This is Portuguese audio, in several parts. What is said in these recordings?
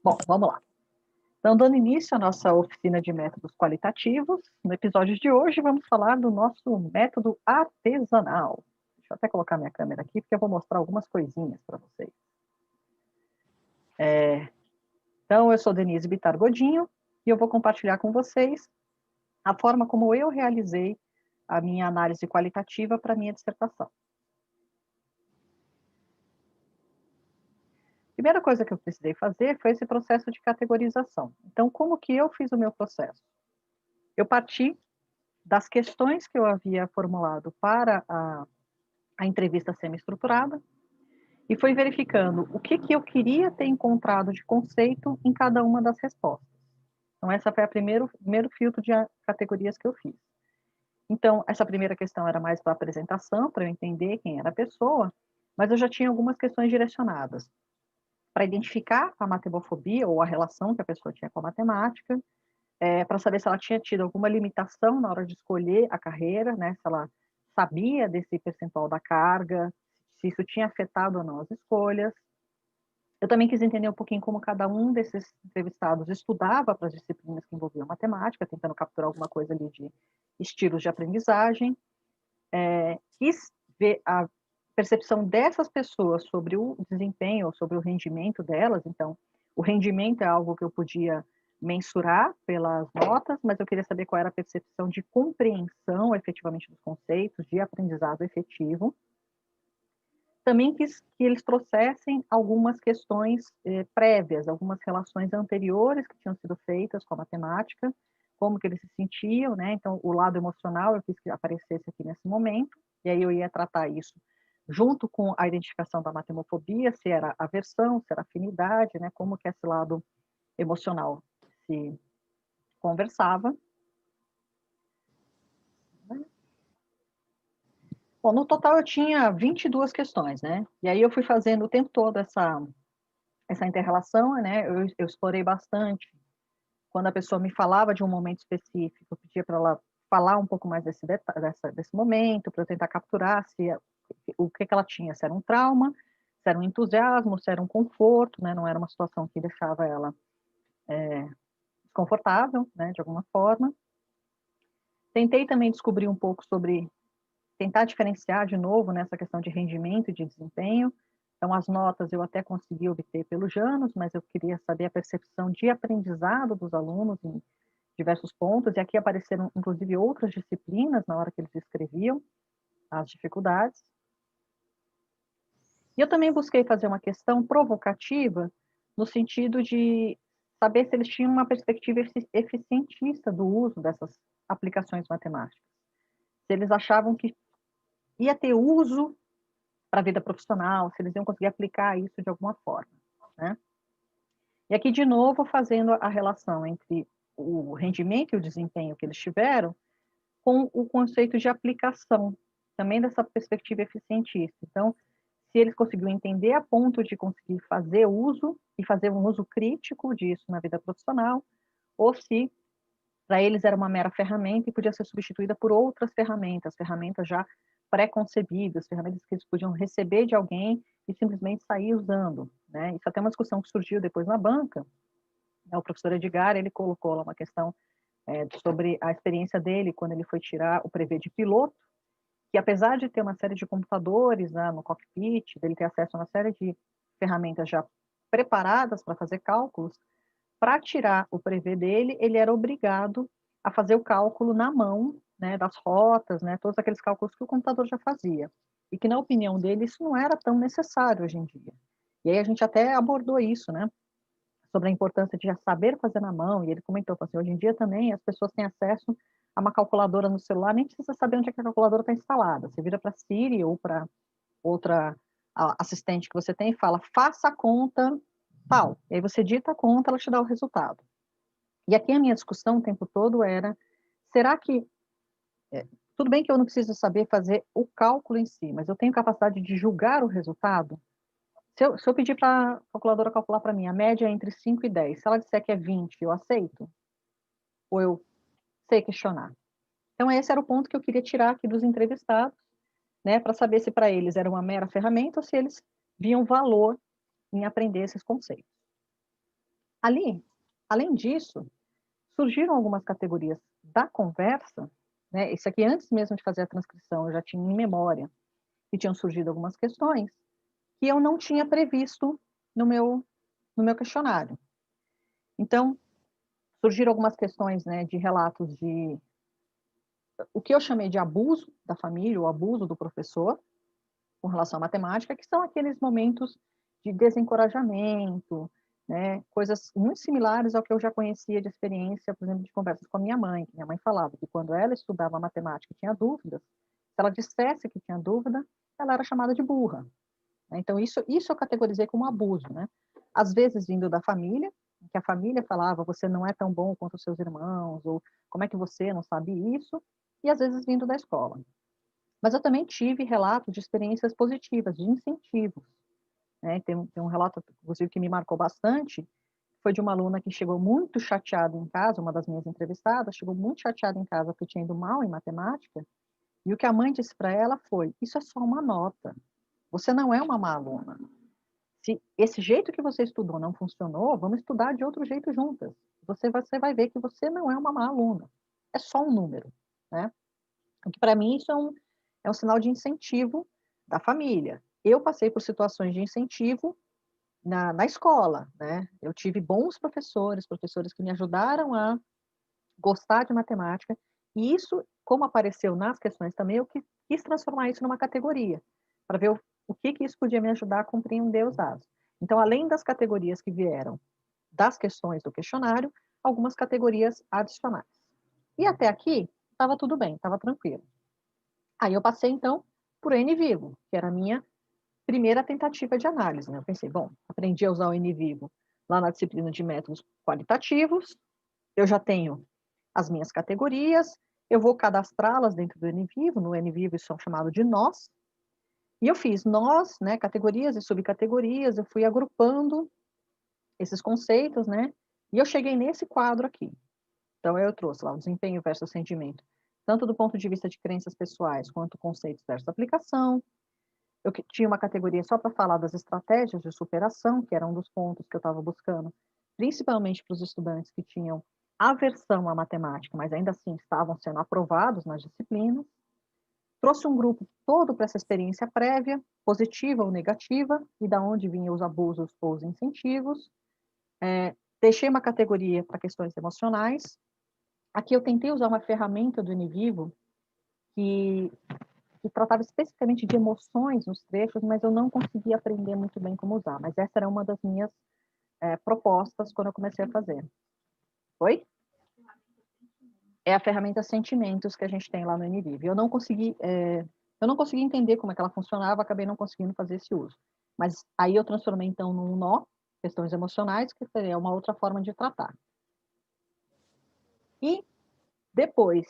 Bom, vamos lá. Então, dando início à nossa oficina de métodos qualitativos, no episódio de hoje vamos falar do nosso método artesanal. Deixa eu até colocar minha câmera aqui, porque eu vou mostrar algumas coisinhas para vocês. Então, eu sou Denise Bittar Godinho e eu vou compartilhar com vocês a forma como eu realizei a minha análise qualitativa para a minha dissertação. A primeira coisa que eu precisei fazer foi esse processo de categorização. Então, como que eu fiz o meu processo? Eu parti das questões que eu havia formulado para a entrevista semi-estruturada e fui verificando o que eu queria ter encontrado de conceito em cada uma das respostas. Então, essa foi o primeiro filtro de categorias que eu fiz. Então, essa primeira questão era mais para a apresentação, para eu entender quem era a pessoa, mas eu já tinha algumas questões direcionadas para identificar a matemofobia ou a relação que a pessoa tinha com a matemática, para saber se ela tinha tido alguma limitação na hora de escolher a carreira, né, se ela sabia desse percentual da carga, se isso tinha afetado ou não as escolhas. Eu também quis entender um pouquinho como cada um desses entrevistados estudava para as disciplinas que envolviam matemática, tentando capturar alguma coisa ali de estilos de aprendizagem. Quis ver a percepção dessas pessoas sobre o desempenho, sobre o rendimento delas. Então, o rendimento é algo que eu podia mensurar pelas notas, mas eu queria saber qual era a percepção de compreensão efetivamente dos conceitos, de aprendizado efetivo. Também quis que eles trouxessem algumas questões prévias, algumas relações anteriores que tinham sido feitas com a matemática, como que eles se sentiam, né? Então, o lado emocional eu quis que aparecesse aqui nesse momento, e aí eu ia tratar isso junto com a identificação da matemofobia, se era aversão, se era afinidade, né? Como que esse lado emocional se conversava. Bom, no total eu tinha 22 questões, né? E aí eu fui fazendo o tempo todo essa inter-relação, né? Eu explorei bastante. Quando a pessoa me falava de um momento específico, eu pedia para ela falar um pouco mais desse momento, para eu tentar capturar o que ela tinha, se era um trauma, se era um entusiasmo, se era um conforto, né? Não era uma situação que deixava ela desconfortável, né? De alguma forma. Tentei também descobrir um pouco sobre tentar diferenciar de novo nessa questão de rendimento e de desempenho. Então, as notas eu até consegui obter pelo Janus, mas eu queria saber a percepção de aprendizado dos alunos em diversos pontos, e aqui apareceram, inclusive, outras disciplinas na hora que eles escreviam as dificuldades. E eu também busquei fazer uma questão provocativa, no sentido de saber se eles tinham uma perspectiva eficientista do uso dessas aplicações matemáticas. Se eles achavam que ia ter uso para a vida profissional, se eles iam conseguir aplicar isso de alguma forma, né? E aqui, de novo, fazendo a relação entre o rendimento e o desempenho que eles tiveram com o conceito de aplicação, também dessa perspectiva eficientista. Então, se eles conseguiram entender a ponto de conseguir fazer uso e fazer um uso crítico disso na vida profissional, ou se para eles era uma mera ferramenta e podia ser substituída por outras ferramentas já pré-concebidas, ferramentas que eles podiam receber de alguém e simplesmente sair usando, né? Isso até é uma discussão que surgiu depois na banca, né? O professor Edgar, ele colocou lá uma questão sobre a experiência dele quando ele foi tirar o brevet de piloto, que apesar de ter uma série de computadores, né, no cockpit, dele ter acesso a uma série de ferramentas já preparadas para fazer cálculos, para tirar o brevet dele, ele era obrigado a fazer o cálculo na mão, né, das rotas, né, todos aqueles cálculos que o computador já fazia. E que, na opinião dele, isso não era tão necessário hoje em dia. E aí a gente até abordou isso, né, sobre a importância de já saber fazer na mão, e ele comentou assim, hoje em dia também as pessoas têm acesso a uma calculadora no celular, nem precisa saber onde é que a calculadora está instalada. Você vira para a Siri ou para outra assistente que você tem e fala, faça a conta tal. E aí você dita a conta, ela te dá o resultado. E aqui a minha discussão o tempo todo era, será que, tudo bem que eu não preciso saber fazer o cálculo em si, mas eu tenho capacidade de julgar o resultado? Se eu pedir para a calculadora calcular para mim, a média é entre 5 e 10, se ela disser que é 20, eu aceito? Ou eu sei questionar? Então, esse era o ponto que eu queria tirar aqui dos entrevistados, né, para saber se para eles era uma mera ferramenta ou se eles viam valor em aprender esses conceitos. Ali, além disso, surgiram algumas categorias da conversa, né? Esse aqui, antes mesmo de fazer a transcrição, eu já tinha em memória que tinham surgido algumas questões que eu não tinha previsto no meu questionário. Então, surgiram algumas questões, né, de relatos de o que eu chamei de abuso da família, o abuso do professor com relação à matemática, que são aqueles momentos de desencorajamento, né, coisas muito similares ao que eu já conhecia de experiência, por exemplo, de conversas com a minha mãe, que minha mãe falava que quando ela estudava matemática e tinha dúvidas, se ela dissesse que tinha dúvida, ela era chamada de burra. Então, isso eu categorizei como abuso, né? Às vezes vindo da família, que a família falava, você não é tão bom quanto os seus irmãos, ou como é que você não sabe isso, e às vezes vindo da escola. Mas eu também tive relatos de experiências positivas, de incentivos, né? Tem um relato, inclusive, que me marcou bastante, foi de uma aluna que chegou muito chateada em casa, uma das minhas entrevistadas, chegou muito chateada em casa porque tinha ido mal em matemática, e o que a mãe disse para ela foi, isso é só uma nota, você não é uma má aluna. Se esse jeito que você estudou não funcionou, vamos estudar de outro jeito juntas. Você vai ver que você não é uma má aluna. É só um número, né? O que para mim isso é um sinal de incentivo da família. Eu passei por situações de incentivo na escola, né? Eu tive bons professores, professores que me ajudaram a gostar de matemática, e isso, como apareceu nas questões também, eu quis transformar isso numa categoria, para ver o que isso podia me ajudar a compreender os dados. Então, além das categorias que vieram das questões do questionário, algumas categorias adicionais. E até aqui, estava tudo bem, estava tranquilo. Aí eu passei, então, por NVivo, que era a minha primeira tentativa de análise. Né? Eu pensei, bom, aprendi a usar o NVivo lá na disciplina de métodos qualitativos, eu já tenho as minhas categorias, eu vou cadastrá-las dentro do NVivo, no NVivo isso é chamado de nós, e eu fiz nós, né, categorias e subcategorias, eu fui agrupando esses conceitos, né, e eu cheguei nesse quadro aqui. Então eu trouxe lá o desempenho versus rendimento, tanto do ponto de vista de crenças pessoais, quanto conceitos versus aplicação. Eu tinha uma categoria só para falar das estratégias de superação, que era um dos pontos que eu estava buscando, principalmente para os estudantes que tinham aversão à matemática, mas ainda assim estavam sendo aprovados nas disciplinas. Trouxe um grupo todo para essa experiência prévia, positiva ou negativa, e da onde vinham os abusos ou os incentivos. Deixei uma categoria para questões emocionais. Aqui eu tentei usar uma ferramenta do NVivo que tratava especificamente de emoções nos trechos, mas eu não conseguia aprender muito bem como usar. Mas essa era uma das minhas propostas quando eu comecei a fazer. Oi? É a ferramenta Sentimentos que a gente tem lá no NVivo. Eu não consegui entender como é que ela funcionava, acabei não conseguindo fazer esse uso. Mas aí eu transformei então num nó, questões emocionais, que seria uma outra forma de tratar. E depois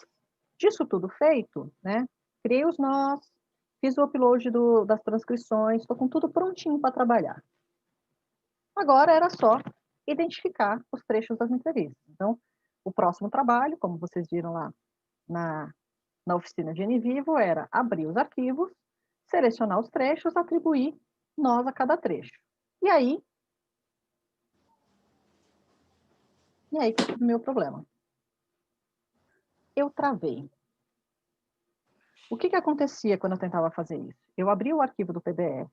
disso tudo feito, né, criei os nós, fiz o upload das transcrições, estou com tudo prontinho para trabalhar. Agora era só identificar os trechos das entrevistas. Então, o próximo trabalho, como vocês viram lá na oficina de NVivo, era abrir os arquivos, selecionar os trechos, atribuir nós a cada trecho. E aí que foi o meu problema. Eu travei. O que acontecia quando eu tentava fazer isso? Eu abria o arquivo do PDF,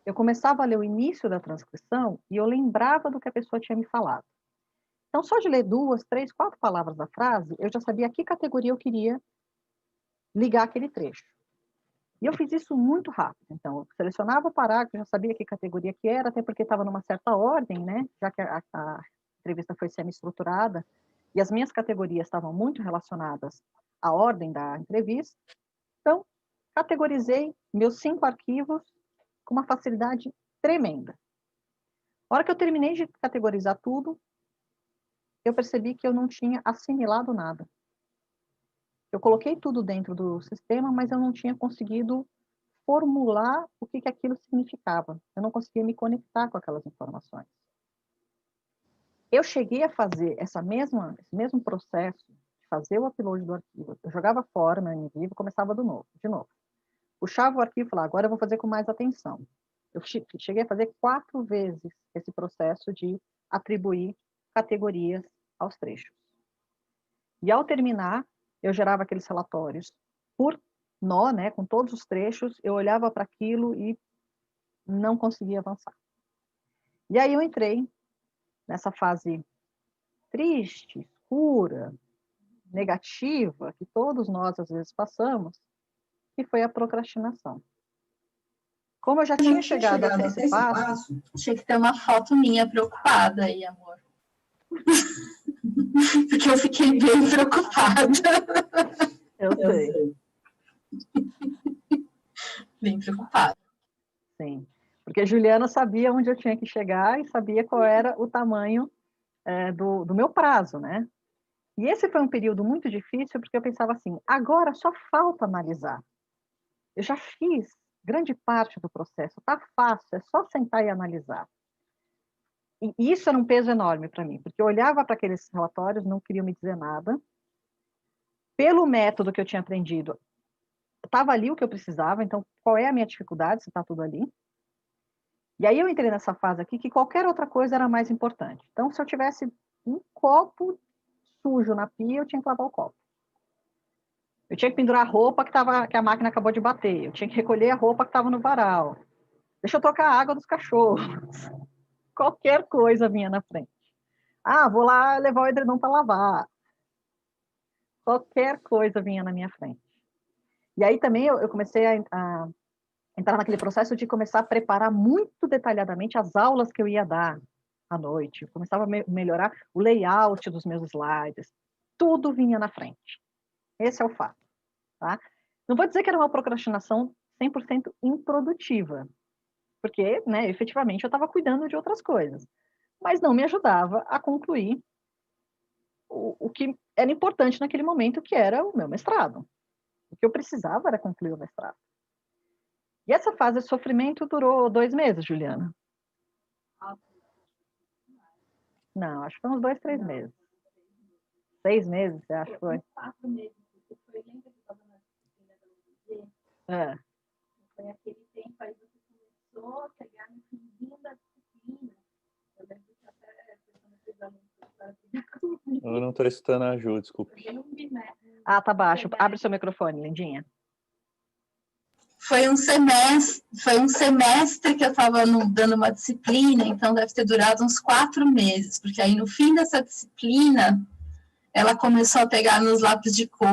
eu começava a ler o início da transcrição e eu lembrava do que a pessoa tinha me falado. Então, só de ler 2, 3, 4 palavras da frase, eu já sabia a que categoria eu queria ligar aquele trecho. E eu fiz isso muito rápido. Então, eu selecionava o parágrafo, já sabia que categoria que era, até porque estava numa certa ordem, né? Já que a entrevista foi semi-estruturada, e as minhas categorias estavam muito relacionadas à ordem da entrevista. Então, categorizei meus 5 arquivos com uma facilidade tremenda. A hora que eu terminei de categorizar tudo, eu percebi que eu não tinha assimilado nada. Eu coloquei tudo dentro do sistema, mas eu não tinha conseguido formular o que aquilo significava. Eu não conseguia me conectar com aquelas informações. Eu cheguei a fazer esse mesmo processo de fazer o upload do arquivo. Eu jogava fora meu NVivo e começava de novo. Puxava o arquivo e falava, agora eu vou fazer com mais atenção. Eu cheguei a fazer 4 vezes esse processo de atribuir categorias aos trechos. E ao terminar, eu gerava aqueles relatórios por nó, né, com todos os trechos, eu olhava para aquilo e não conseguia avançar. E aí eu entrei nessa fase triste, escura, negativa, que todos nós às vezes passamos, que foi a procrastinação. Como eu já tinha chegado até esse passo... Tinha que ter uma foto minha preocupada aí, amor. Porque eu fiquei bem preocupada. Eu sei. Bem preocupada. Sim, porque a Juliana sabia onde eu tinha que chegar e sabia qual era o tamanho do meu prazo, né? E esse foi um período muito difícil, porque eu pensava assim, agora só falta analisar. Eu já fiz grande parte do processo, tá fácil, é só sentar e analisar. E isso era um peso enorme para mim, porque eu olhava para aqueles relatórios, não queriam me dizer nada. Pelo método que eu tinha aprendido, estava ali o que eu precisava, então qual é a minha dificuldade, se está tudo ali? E aí eu entrei nessa fase aqui que qualquer outra coisa era mais importante. Então, se eu tivesse um copo sujo na pia, eu tinha que lavar o copo. Eu tinha que pendurar a roupa que a máquina acabou de bater. Eu tinha que recolher a roupa que estava no varal. Deixa eu trocar a água dos cachorros. Qualquer coisa vinha na frente. Ah, vou lá levar o edredom para lavar. Qualquer coisa vinha na minha frente. E aí também eu comecei a entrar naquele processo de começar a preparar muito detalhadamente as aulas que eu ia dar à noite. Eu começava a melhorar o layout dos meus slides. Tudo vinha na frente. Esse é o fato. Tá? Não vou dizer que era uma procrastinação 100% improdutiva, porque, né, efetivamente, eu estava cuidando de outras coisas. Mas não me ajudava a concluir o que era importante naquele momento, que era o meu mestrado. O que eu precisava era concluir o mestrado. E essa fase de sofrimento durou 2 meses, Juliana. Não, acho que foi uns 2, 3 meses. 6 meses, você acha que foi? 4 meses. Foi, lembra que eu estava na disciplina da UNB? É. Foi aquele tempo aí que você começou a chegar no finzinho da disciplina. Eu lembro que até quando eu fiz a luta, eu não estou escutando a Ju, desculpa. Ah, tá baixo. Abre seu microfone, lindinha. Foi um semestre que eu estava dando uma disciplina, então deve ter durado uns 4 meses, porque aí no fim dessa disciplina, ela começou a pegar nos lápis de cor,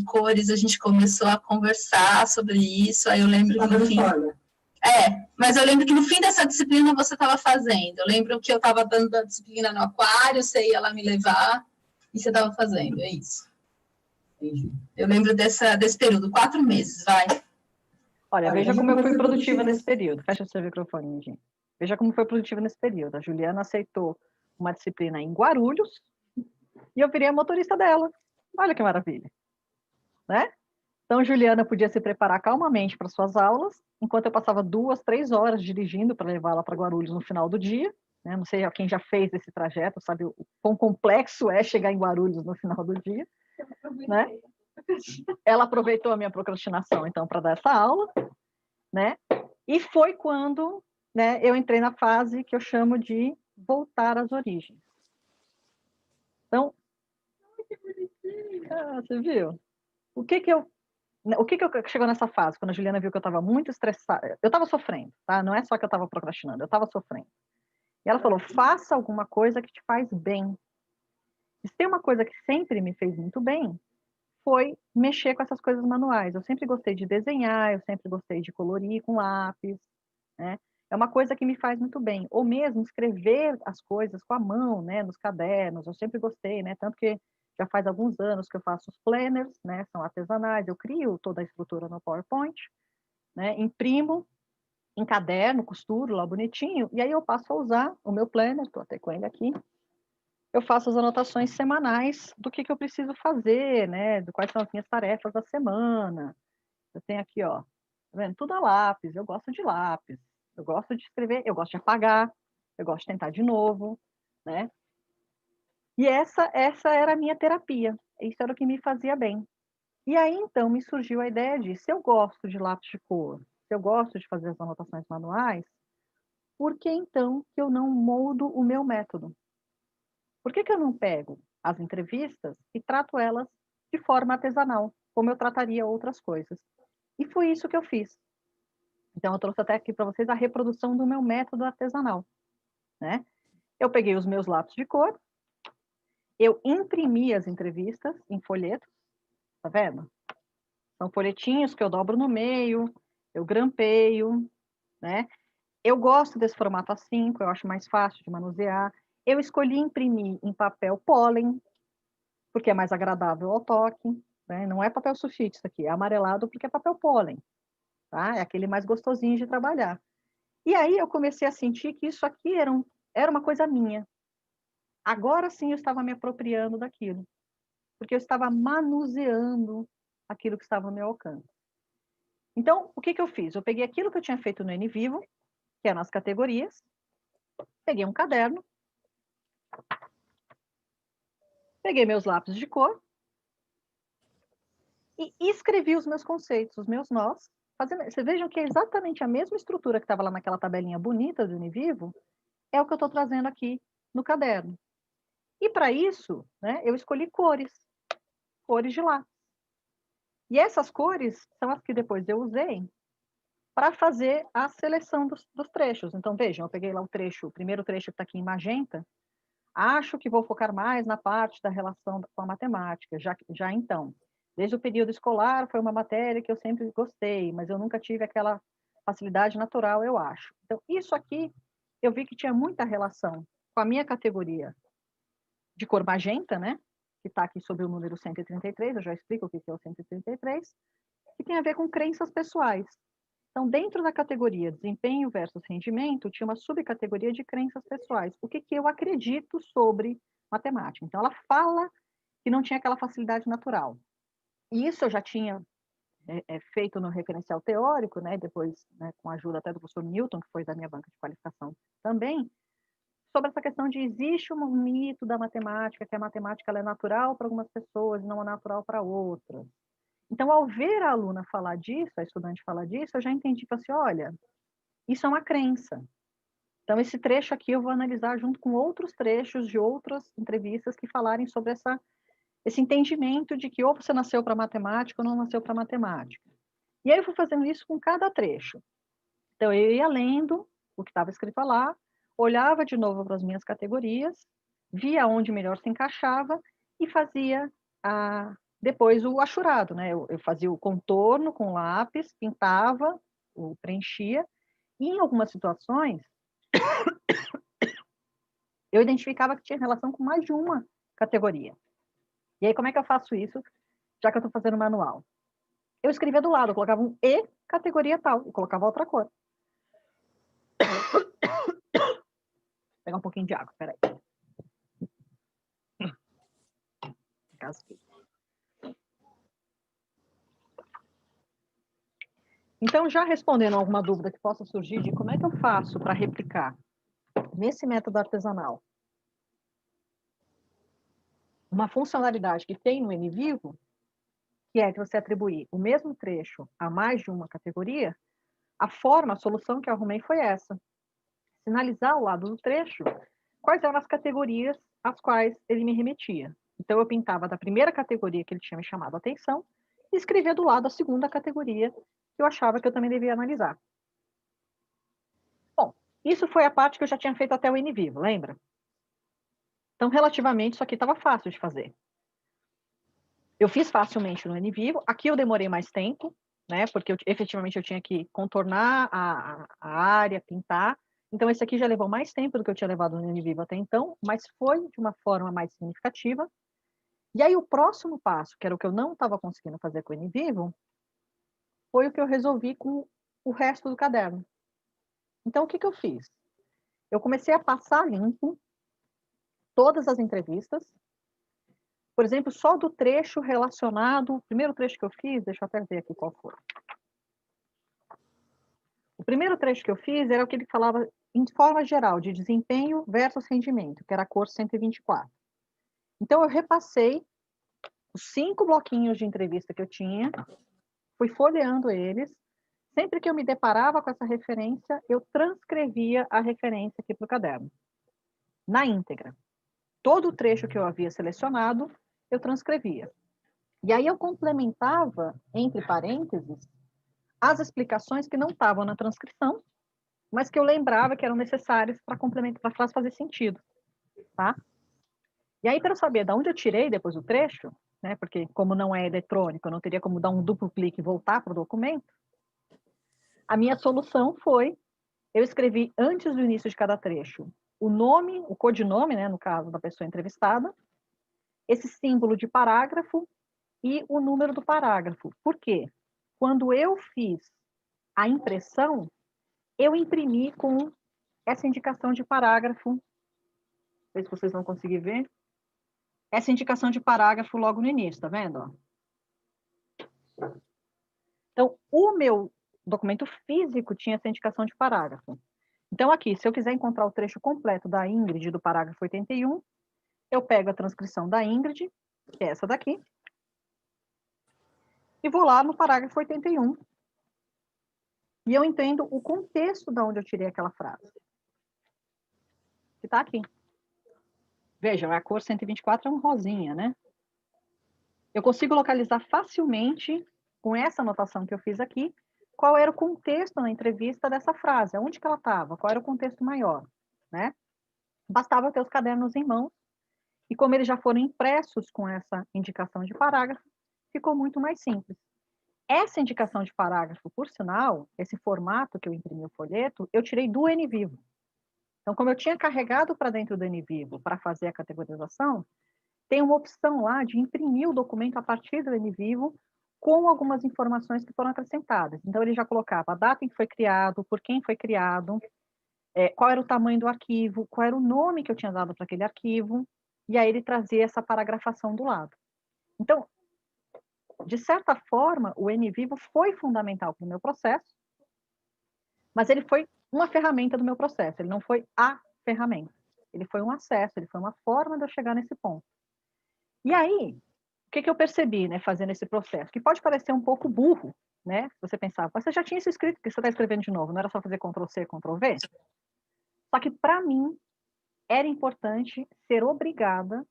cores, a gente começou a conversar sobre isso, aí eu lembro que no fim... mas eu lembro que no fim dessa disciplina você estava fazendo, eu lembro que eu estava dando a disciplina no aquário, você ia lá me levar, e você estava fazendo, é isso. Entendi. Eu lembro desse período, 4 meses, vai. Olha, veja como eu fui produtiva nesse período. Fecha o seu microfone, Lindinha. Veja como foi produtiva nesse período. A Juliana aceitou uma disciplina em Guarulhos e eu virei a motorista dela. Olha que maravilha. Né? Então, Juliana podia se preparar calmamente para suas aulas, enquanto eu passava 2, 3 horas dirigindo para levá-la para Guarulhos no final do dia. Né? Não sei quem já fez esse trajeto, sabe o quão complexo é chegar em Guarulhos no final do dia. Né? Ela aproveitou a minha procrastinação, então, para dar essa aula, né? E foi quando, né, eu entrei na fase que eu chamo de voltar às origens. Então, você viu? O que chegou nessa fase, quando a Juliana viu que eu estava muito estressada? Eu estava sofrendo, tá? Não é só que eu estava procrastinando, eu estava sofrendo. E ela falou, faça alguma coisa que te faz bem. E se tem uma coisa que sempre me fez muito bem, foi mexer com essas coisas manuais. Eu sempre gostei de desenhar, eu sempre gostei de colorir com lápis, né? É uma coisa que me faz muito bem. Ou mesmo escrever as coisas com a mão, né, nos cadernos, eu sempre gostei, né? Tanto que já faz alguns anos que eu faço os planners, né, são artesanais, eu crio toda a estrutura no PowerPoint, né, imprimo em caderno, costuro lá bonitinho, e aí eu passo a usar o meu planner, estou até com ele aqui, eu faço as anotações semanais do que eu preciso fazer, né, de quais são as minhas tarefas da semana. Eu tenho aqui, ó, tá vendo? Tudo a lápis, eu gosto de lápis, eu gosto de escrever, eu gosto de apagar, eu gosto de tentar de novo, né? E essa era a minha terapia, isso era o que me fazia bem. E aí, então, me surgiu a ideia de, se eu gosto de lápis de cor, se eu gosto de fazer as anotações manuais, por que então que eu não moldo o meu método? Por que eu não pego as entrevistas e trato elas de forma artesanal, como eu trataria outras coisas? E foi isso que eu fiz. Então, eu trouxe até aqui para vocês a reprodução do meu método artesanal, né? Eu peguei os meus lápis de cor, eu imprimi as entrevistas em folhetos, tá vendo? São folhetinhos que eu dobro no meio, eu grampeio, né? Eu gosto desse formato A5, eu acho mais fácil de manusear. Eu escolhi imprimir em papel pólen, porque é mais agradável ao toque, né? Não é papel sulfite isso aqui, é amarelado porque é papel pólen, tá? É aquele mais gostosinho de trabalhar. E aí eu comecei a sentir que isso aqui era uma coisa minha. Agora sim eu estava me apropriando daquilo, porque eu estava manuseando aquilo que estava ao meu alcance. Então, o que eu fiz? Eu peguei aquilo que eu tinha feito no NVivo, que eram as categorias, peguei um caderno, peguei meus lápis de cor e escrevi os meus conceitos, os meus nós. Vocês vejam que é exatamente a mesma estrutura que estava lá naquela tabelinha bonita do NVivo, é o que eu estou trazendo aqui no caderno. E para isso, né, eu escolhi cores de lápis. E essas cores são as que depois eu usei para fazer a seleção dos trechos. Então, vejam, eu peguei lá o primeiro trecho que está aqui em magenta, acho que vou focar mais na parte da relação com a matemática, já então. Desde o período escolar, foi uma matéria que eu sempre gostei, mas eu nunca tive aquela facilidade natural, eu acho. Então, isso aqui, eu vi que tinha muita relação com a minha categoria de cor magenta, né? Que está aqui sobre o número 133, eu já explico o que é o 133, que tem a ver com crenças pessoais. Então, dentro da categoria desempenho versus rendimento, tinha uma subcategoria de crenças pessoais. O que eu acredito sobre matemática? Então, ela fala que não tinha aquela facilidade natural. E isso eu já tinha feito no referencial teórico, né? Depois, né, com a ajuda até do professor Newton, que foi da minha banca de qualificação também, sobre essa questão de existe um mito da matemática, que a matemática ela é natural para algumas pessoas e não é natural para outras. Então, ao ver a aluna falar disso, a estudante falar disso, eu já entendi, assim, olha, isso é uma crença. Então, esse trecho aqui eu vou analisar junto com outros trechos de outras entrevistas que falarem sobre esse entendimento de que ou você nasceu para matemática ou não nasceu para matemática. E aí eu fui fazendo isso com cada trecho. Então, eu ia lendo o que estava escrito lá, olhava de novo para as minhas categorias, via onde melhor se encaixava e fazia depois o achurado, né? Eu fazia o contorno com lápis, pintava, preenchia, e em algumas situações eu identificava que tinha relação com mais de uma categoria. E aí, como é que eu faço isso, já que eu estou fazendo manual? Eu escrevia do lado, eu colocava um E, categoria tal, e colocava outra cor. Vou pegar um pouquinho de água, peraí. Então, já respondendo alguma dúvida que possa surgir de como é que eu faço para replicar nesse método artesanal uma funcionalidade que tem no NVivo, que é de você atribuir o mesmo trecho a mais de uma categoria, a solução que eu arrumei foi essa. Sinalizar ao lado do trecho quais eram as categorias às quais ele me remetia. Então, eu pintava da primeira categoria que ele tinha me chamado a atenção e escrevia do lado a segunda categoria que eu achava que eu também devia analisar. Bom, isso foi a parte que eu já tinha feito até o NVivo, lembra? Então, relativamente, isso aqui estava fácil de fazer. Eu fiz facilmente no NVivo. Aqui eu demorei mais tempo, né? Porque efetivamente eu tinha que contornar a área, pintar. Então, esse aqui já levou mais tempo do que eu tinha levado no NVivo até então, mas foi de uma forma mais significativa. E aí, o próximo passo, que era o que eu não estava conseguindo fazer com o NVivo, foi o que eu resolvi com o resto do caderno. Então, o que eu fiz? Eu comecei a passar limpo todas as entrevistas. Por exemplo, só do trecho relacionado, o primeiro trecho que eu fiz, deixa eu até ver aqui qual foi. O primeiro trecho que eu fiz era o que ele falava em forma geral, de desempenho versus rendimento, que era a cor 124. Então, eu repassei os 5 bloquinhos de entrevista que eu tinha, fui folheando eles, Sempre que eu me deparava com essa referência, eu transcrevia a referência aqui para o caderno, na íntegra. Todo o trecho que eu havia selecionado, eu transcrevia. E aí eu complementava, entre parênteses, as explicações que não estavam na transcrição, mas que eu lembrava que eram necessárias para complementar, para a frase fazer sentido, tá? E aí, para eu saber de onde eu tirei depois o trecho, né, porque como não é eletrônico, eu não teria como dar um duplo clique e voltar para o documento, a minha solução foi, eu escrevi antes do início de cada trecho o nome, o codinome, né, no caso da pessoa entrevistada, esse símbolo de parágrafo e o número do parágrafo. Por quê? Quando eu fiz a impressão, eu imprimi com essa indicação de parágrafo, não sei se vocês vão conseguir ver, essa indicação de parágrafo logo no início, tá vendo? Então, o meu documento físico tinha essa indicação de parágrafo. Então, aqui, se eu quiser encontrar o trecho completo da Ingrid, do parágrafo 81, eu pego a transcrição da Ingrid, que é essa daqui, e vou lá no parágrafo 81, e eu entendo o contexto de onde eu tirei aquela frase, que está aqui. Vejam, a cor 124 é um rosinha, né? Eu consigo localizar facilmente, com essa anotação que eu fiz aqui, qual era o contexto na entrevista dessa frase, onde que ela estava, qual era o contexto maior, né? Bastava ter os cadernos em mãos, e como eles já foram impressos com essa indicação de parágrafo, ficou muito mais simples. Essa indicação de parágrafo, por sinal, esse formato que eu imprimi o folheto, eu tirei do NVivo. Então, como eu tinha carregado para dentro do NVivo para fazer a categorização, tem uma opção lá de imprimir o documento a partir do NVivo com algumas informações que foram acrescentadas. Então, ele já colocava a data em que foi criado, por quem foi criado, qual era o tamanho do arquivo, qual era o nome que eu tinha dado para aquele arquivo, e aí ele trazia essa paragrafação do lado. Então, de certa forma, o NVivo foi fundamental para o meu processo, mas ele foi uma ferramenta do meu processo, ele não foi a ferramenta. Ele foi um acesso, ele foi uma forma de eu chegar nesse ponto. E aí, o que eu percebi, né, fazendo esse processo? Que pode parecer um pouco burro, né? Você pensava, você já tinha isso escrito, que você está escrevendo de novo, não era só fazer Ctrl+C, Ctrl+V? Só que, para mim, era importante ser obrigada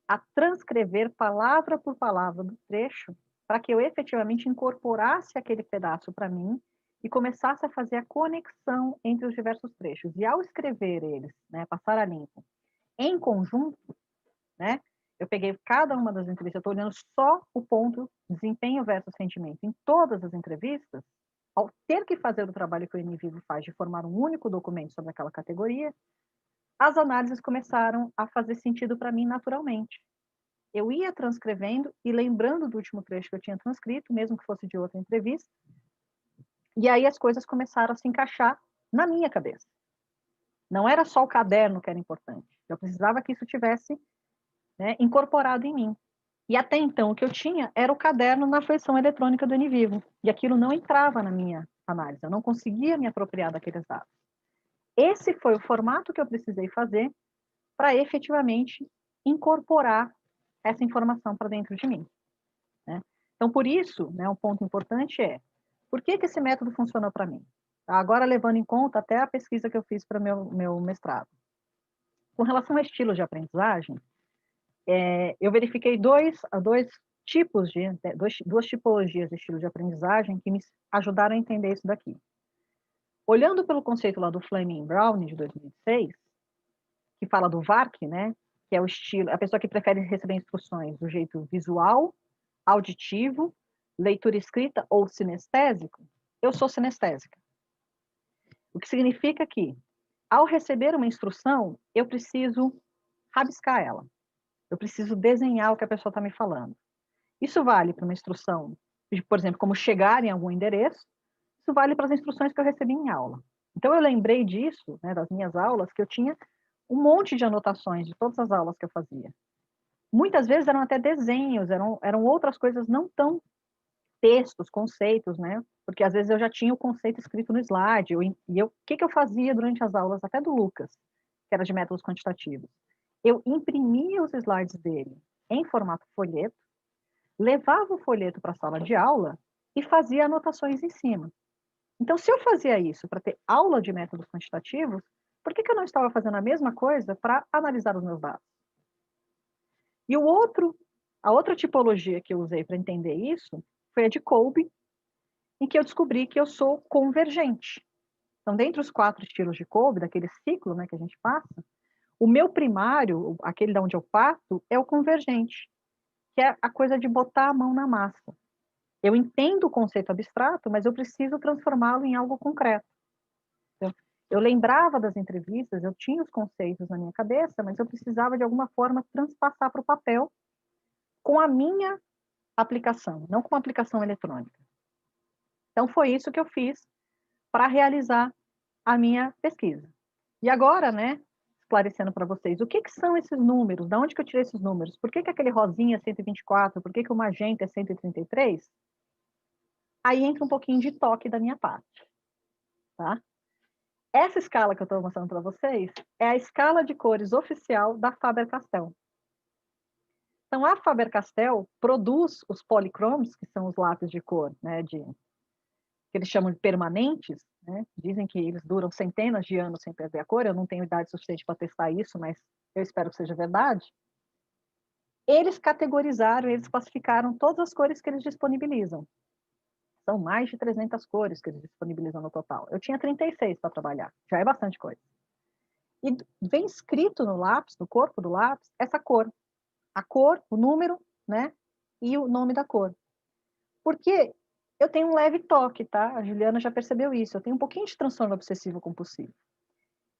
a transcrever palavra por palavra do trecho para que eu efetivamente incorporasse aquele pedaço para mim e começasse a fazer a conexão entre os diversos trechos. E ao escrever eles, né, passar a limpo, em conjunto, né, eu peguei cada uma das entrevistas, eu estou olhando só o ponto desempenho versus rendimento. Em todas as entrevistas, ao ter que fazer o trabalho que o NVivo faz de formar um único documento sobre aquela categoria, as análises começaram a fazer sentido para mim naturalmente. Eu ia transcrevendo e lembrando do último trecho que eu tinha transcrito, mesmo que fosse de outra entrevista, e aí as coisas começaram a se encaixar na minha cabeça. Não era só o caderno que era importante, eu precisava que isso tivesse, né, incorporado em mim. E até então o que eu tinha era o caderno na versão eletrônica do NVivo, e aquilo não entrava na minha análise, eu não conseguia me apropriar daqueles dados. Esse foi o formato que eu precisei fazer para efetivamente incorporar essa informação para dentro de mim, né? Então, por isso, né, um ponto importante é, por que esse método funcionou para mim? Agora, levando em conta até a pesquisa que eu fiz para o meu mestrado. Com relação ao estilo de aprendizagem, eu verifiquei duas tipologias de estilo de aprendizagem que me ajudaram a entender isso daqui. Olhando pelo conceito lá do Fleming Brown, de 2006, que fala do VARC, né, que é o estilo, a pessoa que prefere receber instruções do jeito visual, auditivo, leitura escrita ou sinestésico, eu sou sinestésica. O que significa que, ao receber uma instrução, eu preciso rabiscar ela. Eu preciso desenhar o que a pessoa está me falando. Isso vale para uma instrução, por exemplo, como chegar em algum endereço, isso vale para as instruções que eu recebi em aula. Então, eu lembrei disso, né, das minhas aulas, que eu tinha um monte de anotações de todas as aulas que eu fazia. Muitas vezes eram até desenhos, eram outras coisas, não tão textos, conceitos, né? Porque às vezes eu já tinha o conceito escrito no slide, o que eu fazia durante as aulas, até do Lucas, que era de métodos quantitativos? Eu imprimia os slides dele em formato folheto, levava o folheto para a sala de aula e fazia anotações em cima. Então, se eu fazia isso para ter aula de métodos quantitativos, por que eu não estava fazendo a mesma coisa para analisar os meus dados? E a outra tipologia que eu usei para entender isso foi a de Kolbe, em que eu descobri que eu sou convergente. Então, dentre os 4 estilos de Kolbe, daquele ciclo, né, que a gente passa, o meu primário, aquele da onde eu parto, é o convergente, que é a coisa de botar a mão na massa. Eu entendo o conceito abstrato, mas eu preciso transformá-lo em algo concreto. Então, eu lembrava das entrevistas, eu tinha os conceitos na minha cabeça, mas eu precisava, de alguma forma, transpassar para o papel com a minha aplicação, não com uma aplicação eletrônica. Então, foi isso que eu fiz para realizar a minha pesquisa. E agora, né, esclarecendo para vocês, o que são esses números? De onde que eu tirei esses números? Por que aquele rosinha é 124? Por que o magenta é 133? Aí entra um pouquinho de toque da minha parte, tá? Essa escala que eu estou mostrando para vocês é a escala de cores oficial da Faber-Castell. Então, a Faber-Castell produz os policromes, que são os lápis de cor, né, que eles chamam de permanentes, né? Dizem que eles duram centenas de anos sem perder a cor. Eu não tenho idade suficiente para testar isso, mas eu espero que seja verdade. Eles categorizaram, eles classificaram todas as cores que eles disponibilizam. São mais de 300 cores que eles disponibilizam no total. Eu tinha 36 para trabalhar, já é bastante coisa. E vem escrito no lápis, no corpo do lápis, essa cor. A cor, o número, né? E o nome da cor. Porque eu tenho um leve toque, tá? A Juliana já percebeu isso. Eu tenho um pouquinho de transtorno obsessivo compulsivo.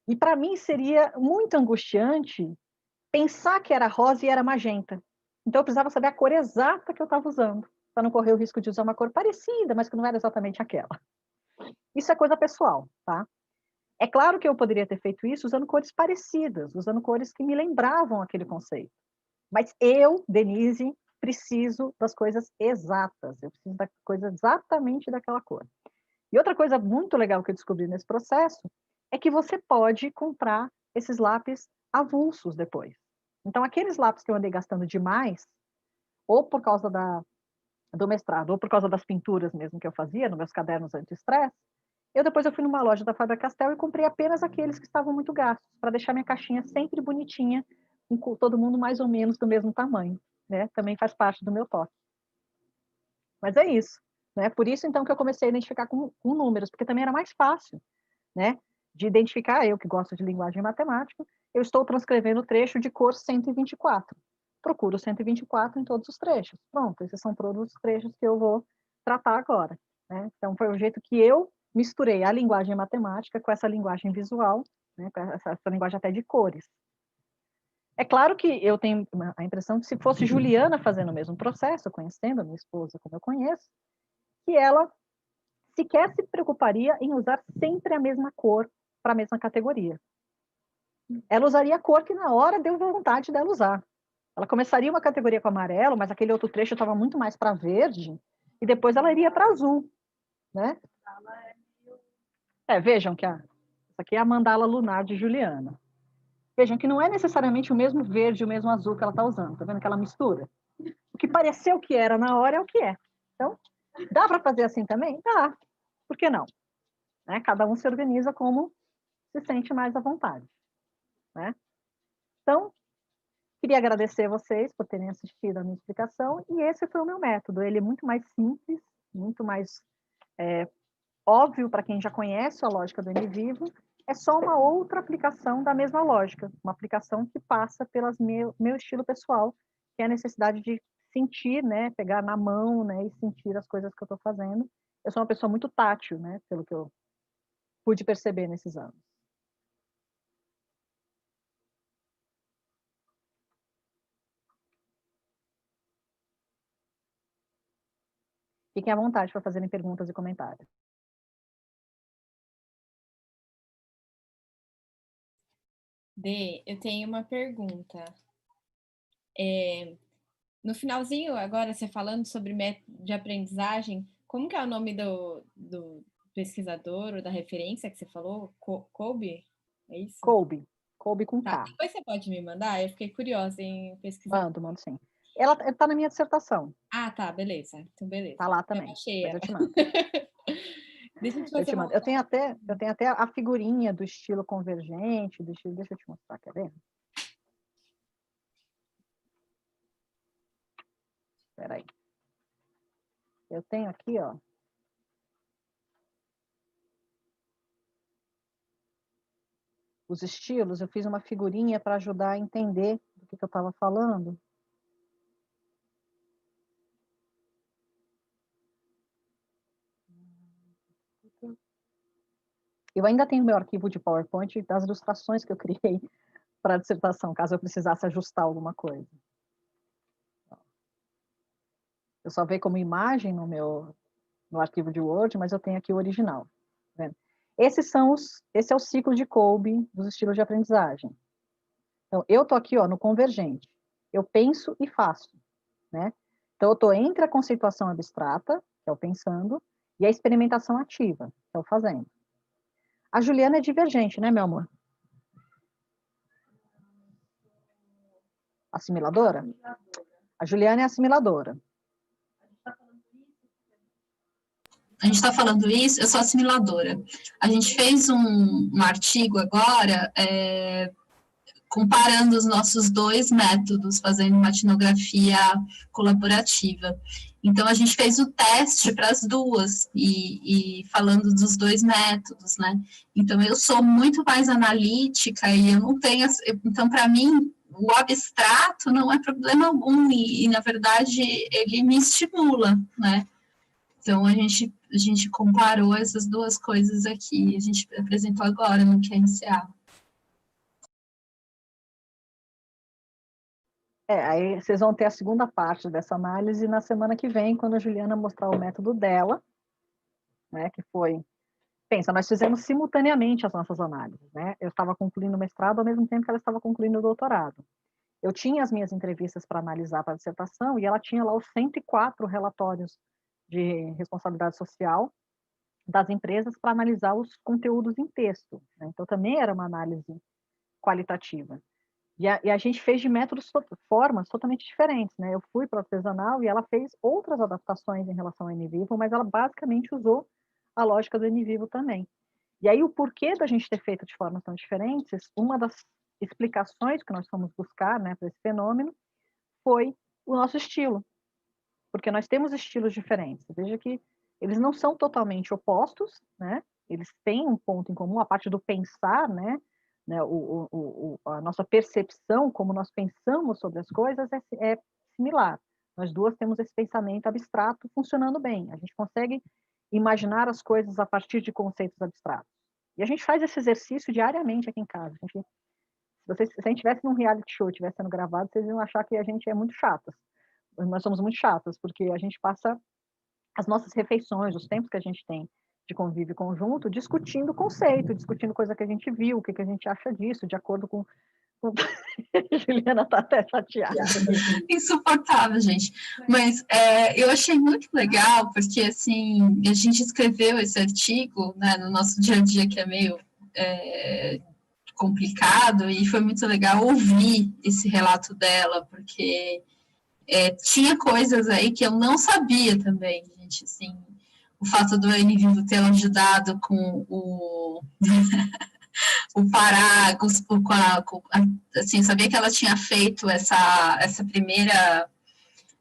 E para mim seria muito angustiante pensar que era rosa e era magenta. Então eu precisava saber a cor exata que eu estava usando, para não correr o risco de usar uma cor parecida, mas que não era exatamente aquela. Isso é coisa pessoal, tá? É claro que eu poderia ter feito isso usando cores parecidas, usando cores que me lembravam aquele conceito. Mas eu, Denise, preciso das coisas exatas. Eu preciso da coisa exatamente daquela cor. E outra coisa muito legal que eu descobri nesse processo é que você pode comprar esses lápis avulsos depois. Então, aqueles lápis que eu andei gastando demais, ou por causa do mestrado, ou por causa das pinturas mesmo que eu fazia nos meus cadernos anti-estresse, depois eu fui numa loja da Faber-Castell e comprei apenas aqueles que estavam muito gastos, para deixar minha caixinha sempre bonitinha, com todo mundo mais ou menos do mesmo tamanho, né? Também faz parte do meu toque. Mas é isso, né? Por isso, então, que eu comecei a identificar com números, porque também era mais fácil, né? De identificar, eu que gosto de linguagem matemática, eu estou transcrevendo o trecho de cor 124. Procuro 124 em todos os trechos. Pronto, esses são todos os trechos que eu vou tratar agora, né? Então, foi o jeito que eu misturei a linguagem matemática com essa linguagem visual, né? Com essa linguagem até de cores. É claro que eu tenho a impressão que se fosse Juliana fazendo o mesmo processo, conhecendo a minha esposa como eu conheço, que ela sequer se preocuparia em usar sempre a mesma cor para a mesma categoria. Ela usaria a cor que na hora deu vontade dela usar. Ela começaria uma categoria com amarelo, mas aquele outro trecho estava muito mais para verde, e depois ela iria para azul, né? Vejam que essa aqui é a mandala lunar de Juliana. Vejam que não é necessariamente o mesmo verde e o mesmo azul que ela está usando. Tá vendo que ela mistura? O que pareceu que era na hora é o que é. Então, dá para fazer assim também? Dá. Por que não? Né? Cada um se organiza como se sente mais à vontade. Né? Então, queria agradecer a vocês por terem assistido a minha explicação, e esse foi o meu método. Ele é muito mais simples, muito mais óbvio para quem já conhece a lógica do NVivo, é só uma outra aplicação da mesma lógica, uma aplicação que passa pelo meu estilo pessoal, que é a necessidade de sentir, né, pegar na mão, né, e sentir as coisas que eu estou fazendo. Eu sou uma pessoa muito tátil, né, pelo que eu pude perceber nesses anos. Fiquem à vontade para fazerem perguntas e comentários. Dê, eu tenho uma pergunta. No finalzinho, agora, você falando sobre método de aprendizagem, como que é o nome do pesquisador ou da referência que você falou? Kolbe? É isso? Kolbe com Tá. K. Depois você pode me mandar? Eu fiquei curiosa em pesquisar. Mando sim. Ela está na minha dissertação. Ah, tá, beleza. Então, beleza. Está lá também. Eu achei Depois ela. eu te mando. Deixa eu te Eu fazer te mando. Eu tenho até a figurinha do estilo convergente, deixa eu te mostrar, quer ver? Espera aí. Eu tenho aqui, ó. Os estilos, eu fiz uma figurinha para ajudar a entender do que eu estava falando. Eu ainda tenho meu arquivo de PowerPoint das ilustrações que eu criei para a dissertação, caso eu precisasse ajustar alguma coisa. Eu só vejo como imagem no arquivo de Word, mas eu tenho aqui o original. Tá vendo? Esse é o ciclo de Kolbe dos estilos de aprendizagem. Então, eu estou aqui, ó, no convergente. Eu penso e faço, né? Então, eu estou entre a conceituação abstrata, que é o pensando, e a experimentação ativa, que é o fazendo. A Juliana é divergente, né, meu amor? Assimiladora? A Juliana é assimiladora. A gente está falando isso, eu sou assimiladora. A gente fez um artigo agora comparando os nossos dois métodos, fazendo uma etnografia colaborativa. Então, a gente fez o teste para as duas, e falando dos dois métodos, né? Então, eu sou muito mais analítica e eu não tenho... Então, para mim, o abstrato não é problema algum e, na verdade, ele me estimula, né? Então, a gente comparou essas duas coisas aqui, a gente apresentou agora no QNCA. Aí vocês vão ter a segunda parte dessa análise na semana que vem, quando a Juliana mostrar o método dela, né, que foi... Pensa, nós fizemos simultaneamente as nossas análises, né? Eu estava concluindo o mestrado ao mesmo tempo que ela estava concluindo o doutorado. Eu tinha as minhas entrevistas para analisar para a dissertação e ela tinha lá os 104 relatórios de responsabilidade social das empresas para analisar os conteúdos em texto, né? Então, também era uma análise qualitativa. E a gente fez de formas totalmente diferentes, né? Eu fui para o artesanal e ela fez outras adaptações em relação ao NVivo, mas ela basicamente usou a lógica do NVivo também. E aí o porquê da gente ter feito de formas tão diferentes, uma das explicações que nós fomos buscar, né, para esse fenômeno, foi o nosso estilo. Porque nós temos estilos diferentes. Veja que eles não são totalmente opostos, né? Eles têm um ponto em comum, a parte do pensar, né? A nossa percepção, como nós pensamos sobre as coisas, é similar. Nós duas temos esse pensamento abstrato funcionando bem. A gente consegue imaginar as coisas a partir de conceitos abstratos. E a gente faz esse exercício diariamente aqui em casa. Se a gente estivesse num reality show, estivesse sendo gravado, vocês iam achar que a gente é muito chatas. Nós somos muito chatas, porque a gente passa as nossas refeições, os tempos que a gente tem de convívio conjunto, discutindo conceito, discutindo coisa que a gente viu, o que a gente acha disso, de acordo com... Juliana está até chateada. Insuportável, gente. Mas eu achei muito legal, porque assim, a gente escreveu esse artigo, né, no nosso dia a dia, que é meio complicado, e foi muito legal ouvir esse relato dela, porque tinha coisas aí que eu não sabia também, gente, assim, o fato do NVivo ter ajudado com o Pará, assim, eu sabia que ela tinha feito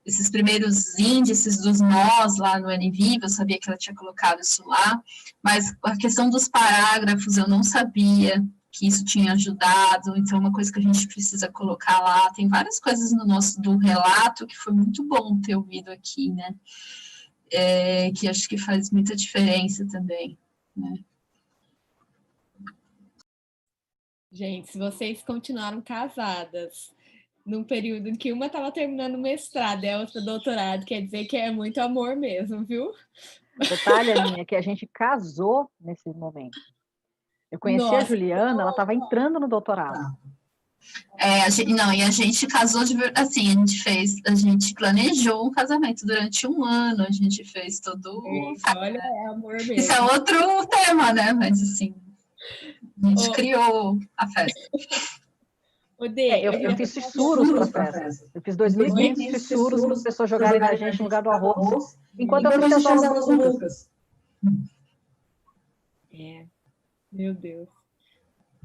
esses primeiros índices dos nós lá no NVivo, eu sabia que ela tinha colocado isso lá, mas a questão dos parágrafos eu não sabia que isso tinha ajudado, então uma coisa que a gente precisa colocar lá, tem várias coisas do relato que foi muito bom ter ouvido aqui, né, que acho que faz muita diferença também, né. Gente, se vocês continuaram casadas num período em que uma estava terminando o mestrado e a outra doutorado, quer dizer que é muito amor mesmo, viu? Detalhe, Aninha, que a gente casou nesse momento. Eu conheci a Juliana, ela estava entrando no doutorado. A gente casou assim, a gente planejou um casamento durante um ano, a gente fez todo... Olha, é amor mesmo. Isso é outro tema, né? Mas assim, a gente criou a festa. Eu fiz fissuros para a festa. Eu fiz 2.500 fissuros para as pessoas jogarem na gente no lugar do arroz, enquanto eu fiz as aulas do Lucas. Meu Deus.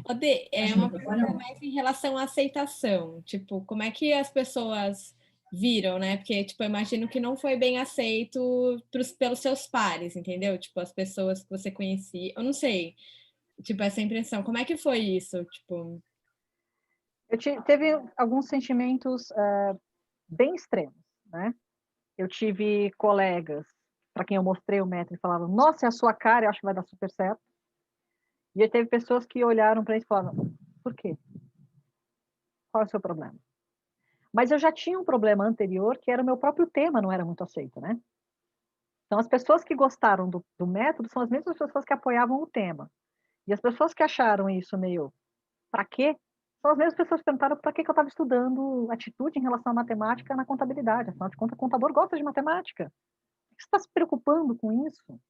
Ode, é uma coisa mais em relação à aceitação. Tipo, como é que as pessoas viram, né? Porque, tipo, eu imagino que não foi bem aceito pelos seus pares, entendeu? Tipo, as pessoas que você conhecia. Eu não sei. Tipo, essa impressão. Como é que foi isso? Tipo, Teve alguns sentimentos bem extremos, né? Eu tive colegas para quem eu mostrei o método e falavam, nossa, é a sua cara, eu acho que vai dar super certo. E aí teve pessoas que olharam para isso e falaram, por quê? Qual é o seu problema? Mas eu já tinha um problema anterior, que era o meu próprio tema não era muito aceito, né? Então, as pessoas que gostaram do método são as mesmas pessoas que apoiavam o tema. E as pessoas que acharam isso meio, para quê? São as mesmas pessoas que perguntaram para que eu estava estudando atitude em relação à matemática na contabilidade. Afinal de contas, o contador gosta de matemática. Por que você está se preocupando com isso?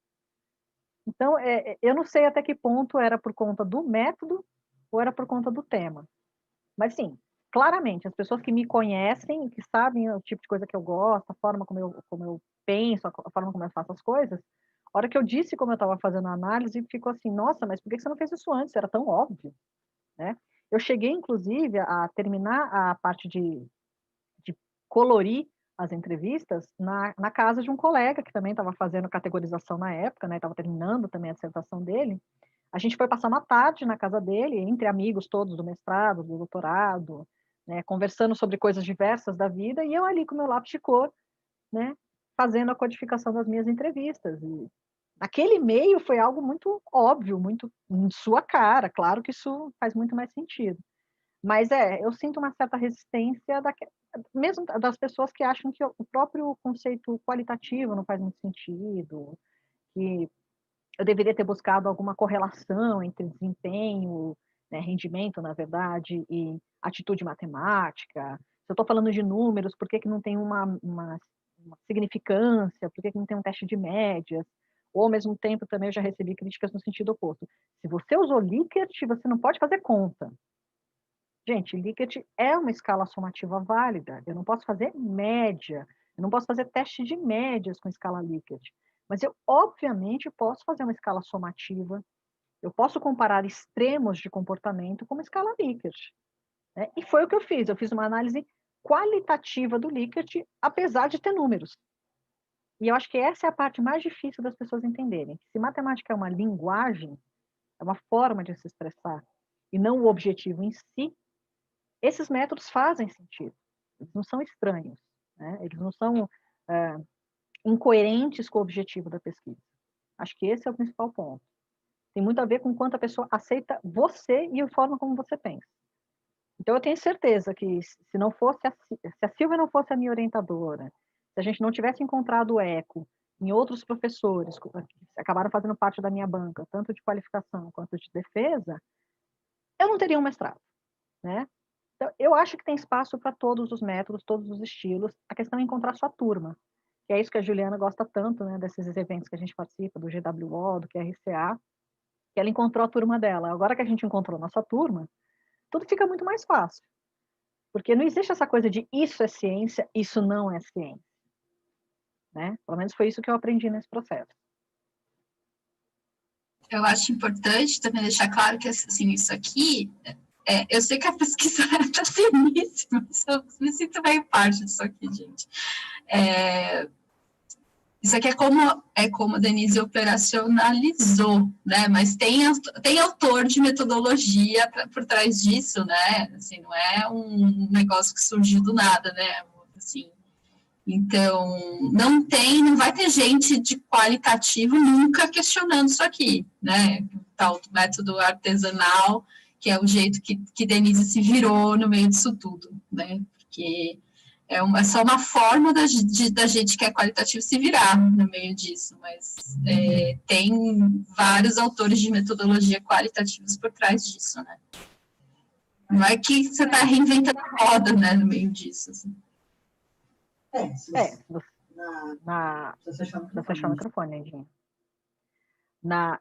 Então, eu não sei até que ponto era por conta do método ou era por conta do tema. Mas, sim, claramente, as pessoas que me conhecem, que sabem o tipo de coisa que eu gosto, a forma como eu penso, a forma como eu faço as coisas, a hora que eu disse como eu estava fazendo a análise, ficou assim, nossa, mas por que você não fez isso antes? Era tão óbvio, né? Eu cheguei, inclusive, a terminar a parte de colorir as entrevistas na casa de um colega que também estava fazendo categorização na época, né? Estava terminando também a dissertação dele. A gente foi passar uma tarde na casa dele, entre amigos todos do mestrado, do doutorado, né? Conversando sobre coisas diversas da vida, e eu ali com meu lápis de cor, né? Fazendo a codificação das minhas entrevistas. E aquele e-mail foi algo muito óbvio, muito em sua cara. Claro que isso faz muito mais sentido. Mas eu sinto uma certa resistência mesmo das pessoas que acham que o próprio conceito qualitativo não faz muito sentido, que eu deveria ter buscado alguma correlação entre desempenho, né, rendimento, na verdade, e atitude matemática. Se eu estou falando de números, por que não tem uma significância? Por que não tem um teste de médias? Ou, ao mesmo tempo, também eu já recebi críticas no sentido oposto. Se você usou Likert, você não pode fazer conta. Gente, Likert é uma escala somativa válida. Eu não posso fazer média. Eu não posso fazer teste de médias com escala Likert. Mas eu, obviamente, posso fazer uma escala somativa. Eu posso comparar extremos de comportamento com uma escala Likert. Né? E foi o que eu fiz. Eu fiz uma análise qualitativa do Likert, apesar de ter números. E eu acho que essa é a parte mais difícil das pessoas entenderem. Se matemática é uma linguagem, é uma forma de se expressar, e não o objetivo em si, esses métodos fazem sentido. Eles não são estranhos, né? Eles não são incoerentes com o objetivo da pesquisa. Acho que esse é o principal ponto. Tem muito a ver com quanto a pessoa aceita você e a forma como você pensa. Então, eu tenho certeza que se não fosse se a Silvia não fosse a minha orientadora, se a gente não tivesse encontrado o eco em outros professores que acabaram fazendo parte da minha banca, tanto de qualificação quanto de defesa, eu não teria um mestrado, né? Então, eu acho que tem espaço para todos os métodos, todos os estilos. A questão é encontrar sua turma, que é isso que a Juliana gosta tanto, né, desses eventos que a gente participa, do GWO, do QRCA, que ela encontrou a turma dela. Agora que a gente encontrou nossa turma, tudo fica muito mais fácil. Porque não existe essa coisa de isso é ciência, isso não é ciência. Né? Pelo menos foi isso que eu aprendi nesse processo. Eu acho importante também deixar claro que, assim, isso aqui, eu sei que a pesquisa está finíssima, mas eu me sinto meio parte disso aqui, gente. Isso aqui é como a Denise operacionalizou, né? Mas tem autor de metodologia por trás disso, né? Assim, não é um negócio que surgiu do nada, né? Assim, então, não vai ter gente de qualitativo nunca questionando isso aqui, né? O tal do método artesanal, que é o jeito que Denise se virou no meio disso tudo, né? Porque é só uma forma da gente que é qualitativo se virar no meio disso, mas tem vários autores de metodologia qualitativos por trás disso, né? Não é que você está reinventando a roda, né, no meio disso. Assim. Você fechou o microfone, Edinho.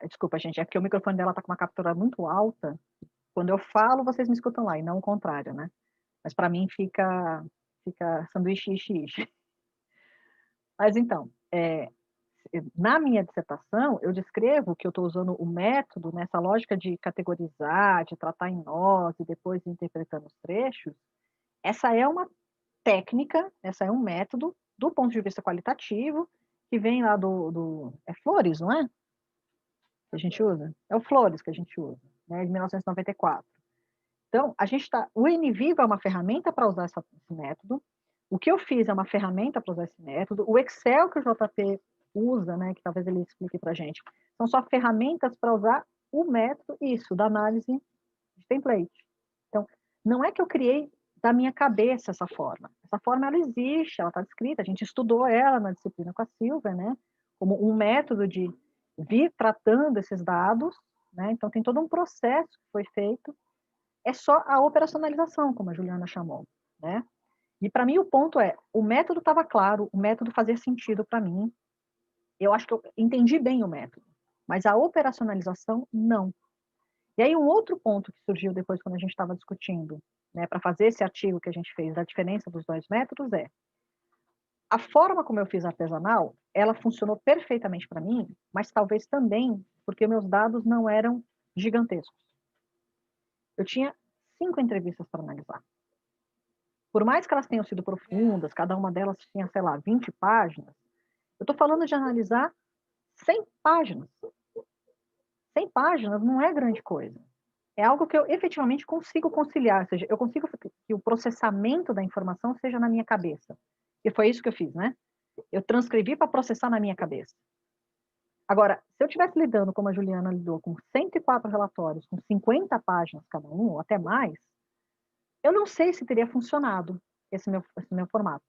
Desculpa, gente, é porque o microfone dela está com uma captura muito alta. Quando eu falo, vocês me escutam lá, e não o contrário, né? Mas para mim fica sanduíche, ixi. Mas então, na minha dissertação, eu descrevo que eu estou usando o método, nessa lógica de categorizar, de tratar em nós e depois interpretando os trechos. Essa é uma técnica, essa é um método, do ponto de vista qualitativo, que vem lá é Flores, não é? Que a gente usa? É o Flores que a gente usa, né, de 1994. Então, o NVivo é uma ferramenta para usar esse método. O que eu fiz é uma ferramenta para usar esse método. O Excel que o JP usa, né, que talvez ele explique para a gente, são só ferramentas para usar o método, da análise de template. Então, não é que eu criei da minha cabeça essa forma. Essa forma, ela existe, ela está descrita, a gente estudou ela na disciplina com a Silvia, né, como um método de vir tratando esses dados, né, então tem todo um processo que foi feito, é só a operacionalização, como a Juliana chamou, né. E para mim o ponto é, o método estava claro, o método fazia sentido para mim, eu acho que eu entendi bem o método, mas a operacionalização, não. E aí um outro ponto que surgiu depois quando a gente estava discutindo, né, para fazer esse artigo que a gente fez da diferença dos dois métodos a forma como eu fiz artesanal, ela funcionou perfeitamente para mim, mas talvez também porque meus dados não eram gigantescos. Eu tinha 5 entrevistas para analisar. Por mais que elas tenham sido profundas, cada uma delas tinha, sei lá, 20 páginas, eu estou falando de analisar 100 páginas. 100 páginas não é grande coisa. É algo que eu efetivamente consigo conciliar, ou seja, eu consigo que o processamento da informação seja na minha cabeça. E foi isso que eu fiz, né? Eu transcrevi para processar na minha cabeça. Agora, se eu estivesse lidando, como a Juliana lidou, com 104 relatórios, com 50 páginas cada um, ou até mais, eu não sei se teria funcionado esse meu formato.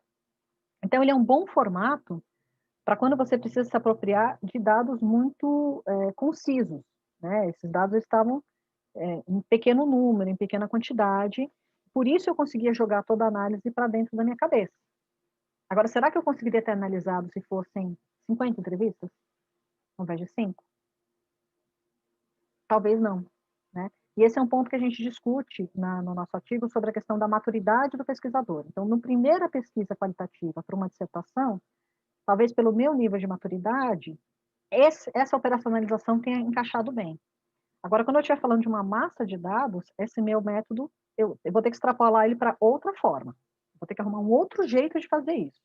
Então, ele é um bom formato para quando você precisa se apropriar de dados muito concisos, né? Esses dados estavam em pequeno número, em pequena quantidade, por isso eu conseguia jogar toda a análise para dentro da minha cabeça. Agora, será que eu conseguiria ter analisado se fossem 50 entrevistas, ao invés de 5? Talvez não, né? E esse é um ponto que a gente discute no nosso artigo sobre a questão da maturidade do pesquisador. Então, na primeira pesquisa qualitativa para uma dissertação, talvez pelo meu nível de maturidade, essa operacionalização tenha encaixado bem. Agora, quando eu estiver falando de uma massa de dados, esse meu método, eu vou ter que extrapolar ele para outra forma. Vou ter que arrumar um outro jeito de fazer isso.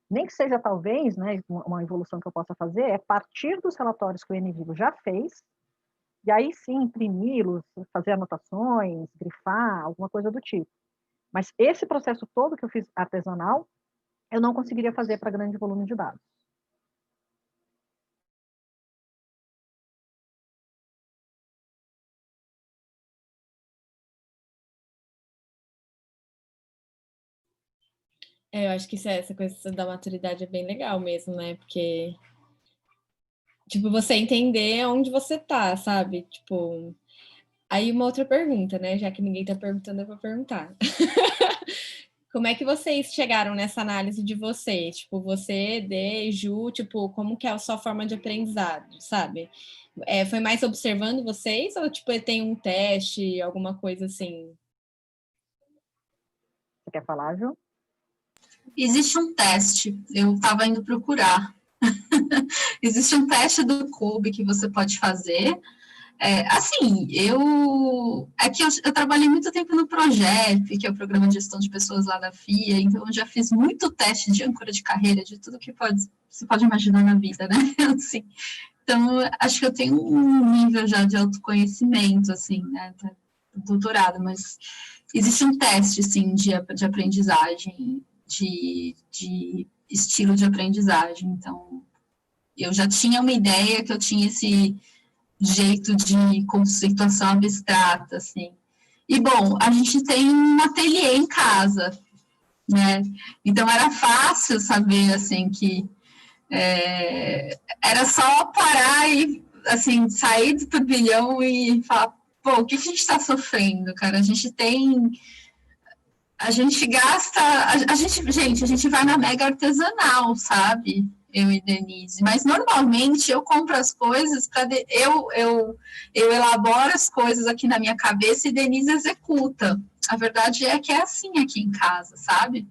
Nem que seja, talvez, né, uma evolução que eu possa fazer, é partir dos relatórios que o NVivo já fez, e aí sim imprimi-los, fazer anotações, grifar, alguma coisa do tipo. Mas esse processo todo que eu fiz artesanal, eu não conseguiria fazer para grande volume de dados. Eu acho que essa coisa da maturidade é bem legal mesmo, né? Porque, tipo, você entender onde você tá, sabe? Tipo, aí uma outra pergunta, né? Já que ninguém tá perguntando, eu vou perguntar. Como é que vocês chegaram nessa análise de vocês? Tipo, você, Dê, Ju, tipo, como que é a sua forma de aprendizado, sabe? Foi mais observando vocês ou, tipo, tem um teste, alguma coisa assim? Você quer falar, Ju? Existe um teste, eu estava indo procurar. Existe um teste do CUB que você pode fazer. Assim, é que eu trabalhei muito tempo no PROGEP, que é o Programa de Gestão de Pessoas lá da FIA, então eu já fiz muito teste de âncora de carreira, de tudo que você pode imaginar na vida, né? Assim, então, acho que eu tenho um nível já de autoconhecimento, assim, né, do doutorado, mas existe um teste, sim, de aprendizagem, de estilo de aprendizagem. Então, eu já tinha uma ideia que eu tinha esse jeito de conceituação abstrata, assim. E, bom, a gente tem um ateliê em casa, né? Então, era fácil saber, assim, que era só parar e, assim, sair do turbilhão e falar, pô, o que a gente está sofrendo, cara? A gente gasta, a gente vai na mega artesanal, sabe? Eu e Denise, mas normalmente eu compro as coisas para eu elaboro as coisas aqui na minha cabeça e Denise executa. A verdade é que é assim aqui em casa, sabe?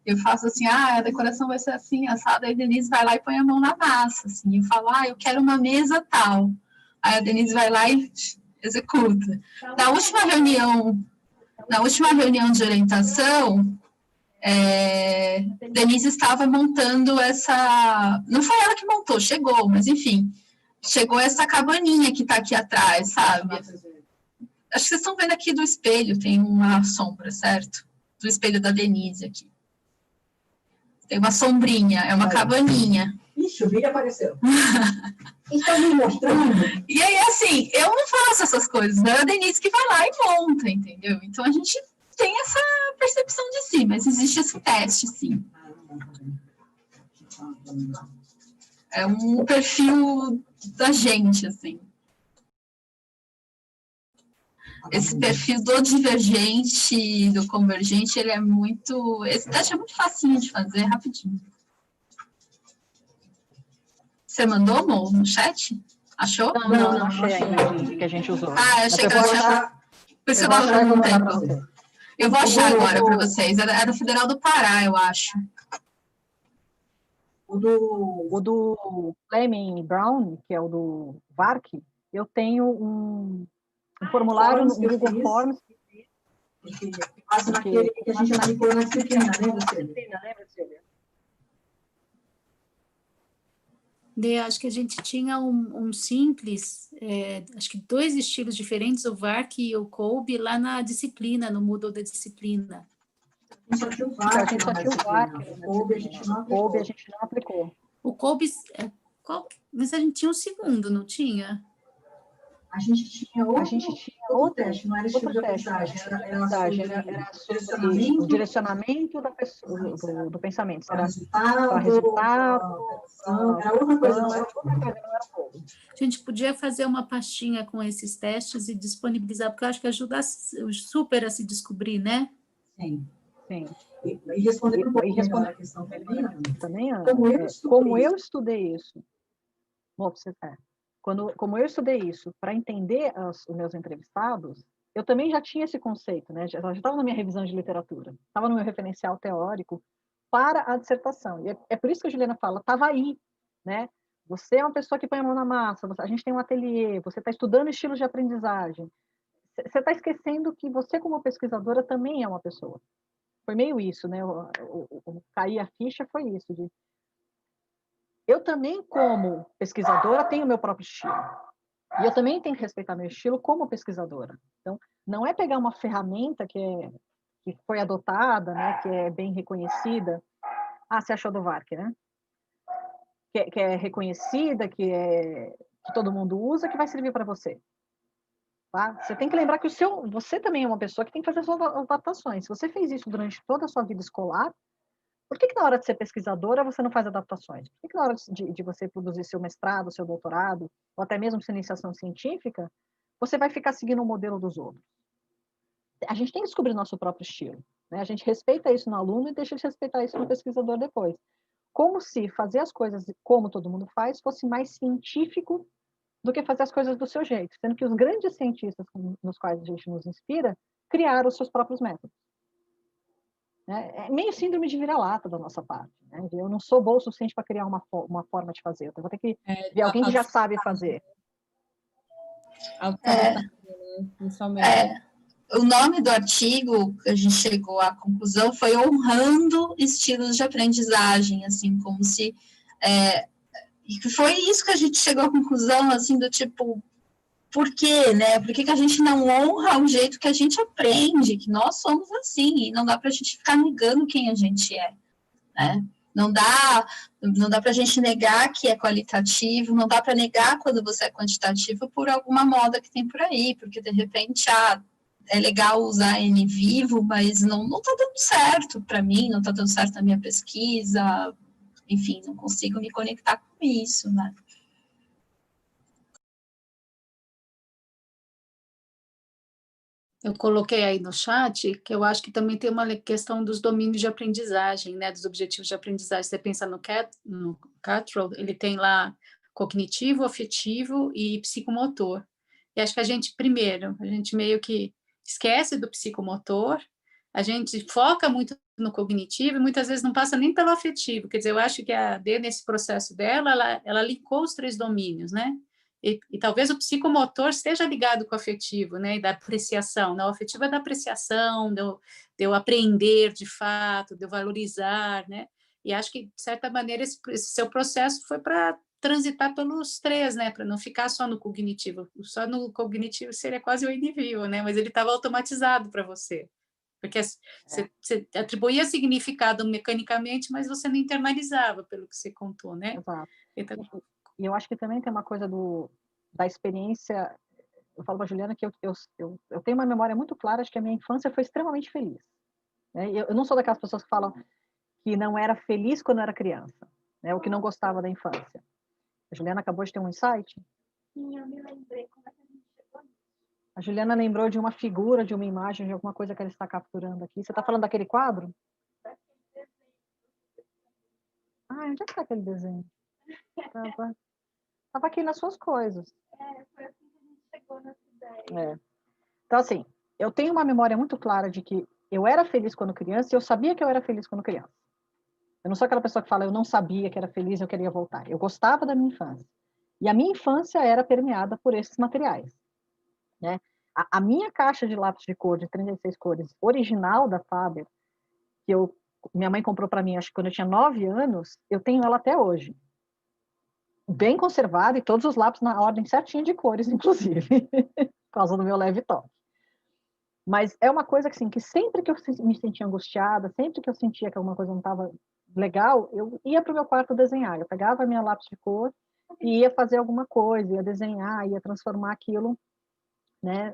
Eu faço assim, a decoração vai ser assim, assada, aí a Denise vai lá e põe a mão na massa, assim, eu falo, eu quero uma mesa tal. Aí a Denise vai lá e executa. Na última reunião de orientação, Denise estava montando essa... Não foi ela que montou, chegou, mas enfim, chegou essa cabaninha que está aqui atrás, sabe? Acho que vocês estão vendo aqui do espelho, tem uma sombra, certo? Do espelho da Denise aqui. Tem uma sombrinha, é uma cabaninha. Ixi, o vídeo apareceu. Estão me mostrando. E aí, assim, eu não faço essas coisas, né? É a Denise que vai lá e monta, entendeu? Então, a gente tem essa percepção de si, mas existe esse teste, sim. É um perfil da gente, assim. Esse perfil do divergente, do convergente, ele é muito... Esse teste é muito facinho de fazer, rapidinho. Você mandou, Mo, no chat? Achou? Não achei ainda que a gente usou. Eu achei que eu achava... Por isso eu tava dando um tempo. Eu vou achar agora para vocês. É do Federal do Pará, eu acho. O do Fleming Brown, que é o do VARC, eu tenho um formulário no Google Forms. Quase naquele que a gente manipulou na disciplina, lembra, Silvia? Acho que a gente tinha um simples, acho que 2 estilos diferentes, o VARC e o Kolbe, lá na disciplina, no Moodle da disciplina. A gente só tinha o VARC. O Kolbe a gente não aplicou. O Kolbe, mas a gente tinha um segundo, não tinha? A gente tinha outro teste, não era estilo de aprendizagem, era sobre o direcionamento da pessoa, do pensamento. Era resultado, era outra coisa, não era pouco. A gente podia fazer uma pastinha com esses testes e disponibilizar, porque eu acho que ajuda super a se descobrir, né? Sim. E responder a questão também, como eu estudei isso. Como eu estudei isso para entender os meus entrevistados, eu também já tinha esse conceito, né? Já estava na minha revisão de literatura, estava no meu referencial teórico para a dissertação. E é por isso que a Juliana fala, estava aí, né? Você é uma pessoa que põe a mão na massa, a gente tem um ateliê, você está estudando estilos de aprendizagem. Você está esquecendo que você, como pesquisadora, também é uma pessoa. Foi meio isso, né? O cair a ficha foi isso, eu também, como pesquisadora, tenho meu próprio estilo. E eu também tenho que respeitar meu estilo como pesquisadora. Então, não é pegar uma ferramenta que foi adotada, né, que é bem reconhecida. Você achou do VARC, né? Que é reconhecida, que todo mundo usa, que vai servir para você. Tá? Você tem que lembrar que você também é uma pessoa que tem que fazer suas adaptações. Se você fez isso durante toda a sua vida escolar, por que na hora de ser pesquisadora você não faz adaptações? Por que na hora de você produzir seu mestrado, seu doutorado, ou até mesmo sua iniciação científica, você vai ficar seguindo o modelo dos outros? A gente tem que descobrir nosso próprio estilo, né? A gente respeita isso no aluno e deixa de respeitar isso no pesquisador depois. Como se fazer as coisas como todo mundo faz fosse mais científico do que fazer as coisas do seu jeito, sendo que os grandes cientistas nos quais a gente nos inspira criaram os seus próprios métodos. É meio síndrome de vira-lata da nossa parte. Né? Eu não sou boa o suficiente para criar uma forma de fazer. Eu vou ter que ver alguém que já sabe fazer. O nome do artigo, que a gente chegou à conclusão, foi honrando estilos de aprendizagem, assim, como se... E foi isso que a gente chegou à conclusão, assim, do tipo... Por quê, né? Por que a gente não honra o jeito que a gente aprende, que nós somos assim, e não dá para a gente ficar negando quem a gente é, né? Não dá para a gente negar que é qualitativo, não dá para negar quando você é quantitativo por alguma moda que tem por aí, porque de repente, é legal usar N vivo, mas não está dando certo para mim, não está dando certo na minha pesquisa, enfim, não consigo me conectar com isso, né? Eu coloquei aí no chat que eu acho que também tem uma questão dos domínios de aprendizagem, né, dos objetivos de aprendizagem. Você pensa no Catroll, ele tem lá cognitivo, afetivo e psicomotor. E acho que a gente meio que esquece do psicomotor, a gente foca muito no cognitivo e muitas vezes não passa nem pelo afetivo. Quer dizer, eu acho que a Dê, nesse processo dela, ela linkou os 3 domínios, né? E talvez o psicomotor esteja ligado com o afetivo, né? E da apreciação. Né? O afetivo é da apreciação, de eu aprender de fato, de eu valorizar, né? E acho que, de certa maneira, esse seu processo foi para transitar pelos 3, né? Para não ficar só no cognitivo. Só no cognitivo seria quase o invisível, né? Mas ele estava automatizado para você. Porque você atribuía significado mecanicamente, mas você não internalizava, pelo que você contou, né? Exato. Então, E eu acho que também tem uma coisa da experiência. Eu falo para a Juliana que eu tenho uma memória muito clara de que a minha infância foi extremamente feliz. Né? Eu não sou daquelas pessoas que falam que não era feliz quando era criança, né? Ou que não gostava da infância. A Juliana acabou de ter um insight. Sim, eu me lembrei como é que a gente chegou nisso. A Juliana lembrou de uma figura, de uma imagem, de alguma coisa que ela está capturando aqui. Você está falando daquele quadro? Ah, onde é que está aquele desenho? Estava aqui nas suas coisas. Foi assim que a gente chegou nessa ideia. Então, assim, eu tenho uma memória muito clara de que eu era feliz quando criança e eu sabia que eu era feliz quando criança. Eu não sou aquela pessoa que fala, eu não sabia que era feliz, eu queria voltar. Eu gostava da minha infância. E a minha infância era permeada por esses materiais. Né? A minha caixa de lápis de cor, de 36 cores, original da Faber, que minha mãe comprou para mim, acho que quando eu tinha 9 anos, eu tenho ela até hoje. Bem conservada e todos os lápis na ordem certinha de cores, inclusive, por causa do meu leve toque. Mas é uma coisa que, assim, que sempre que eu me sentia angustiada, sempre que eu sentia que alguma coisa não estava legal, eu ia para o meu quarto desenhar. Eu pegava a minha lápis de cor e ia fazer alguma coisa, ia desenhar, ia transformar aquilo, né,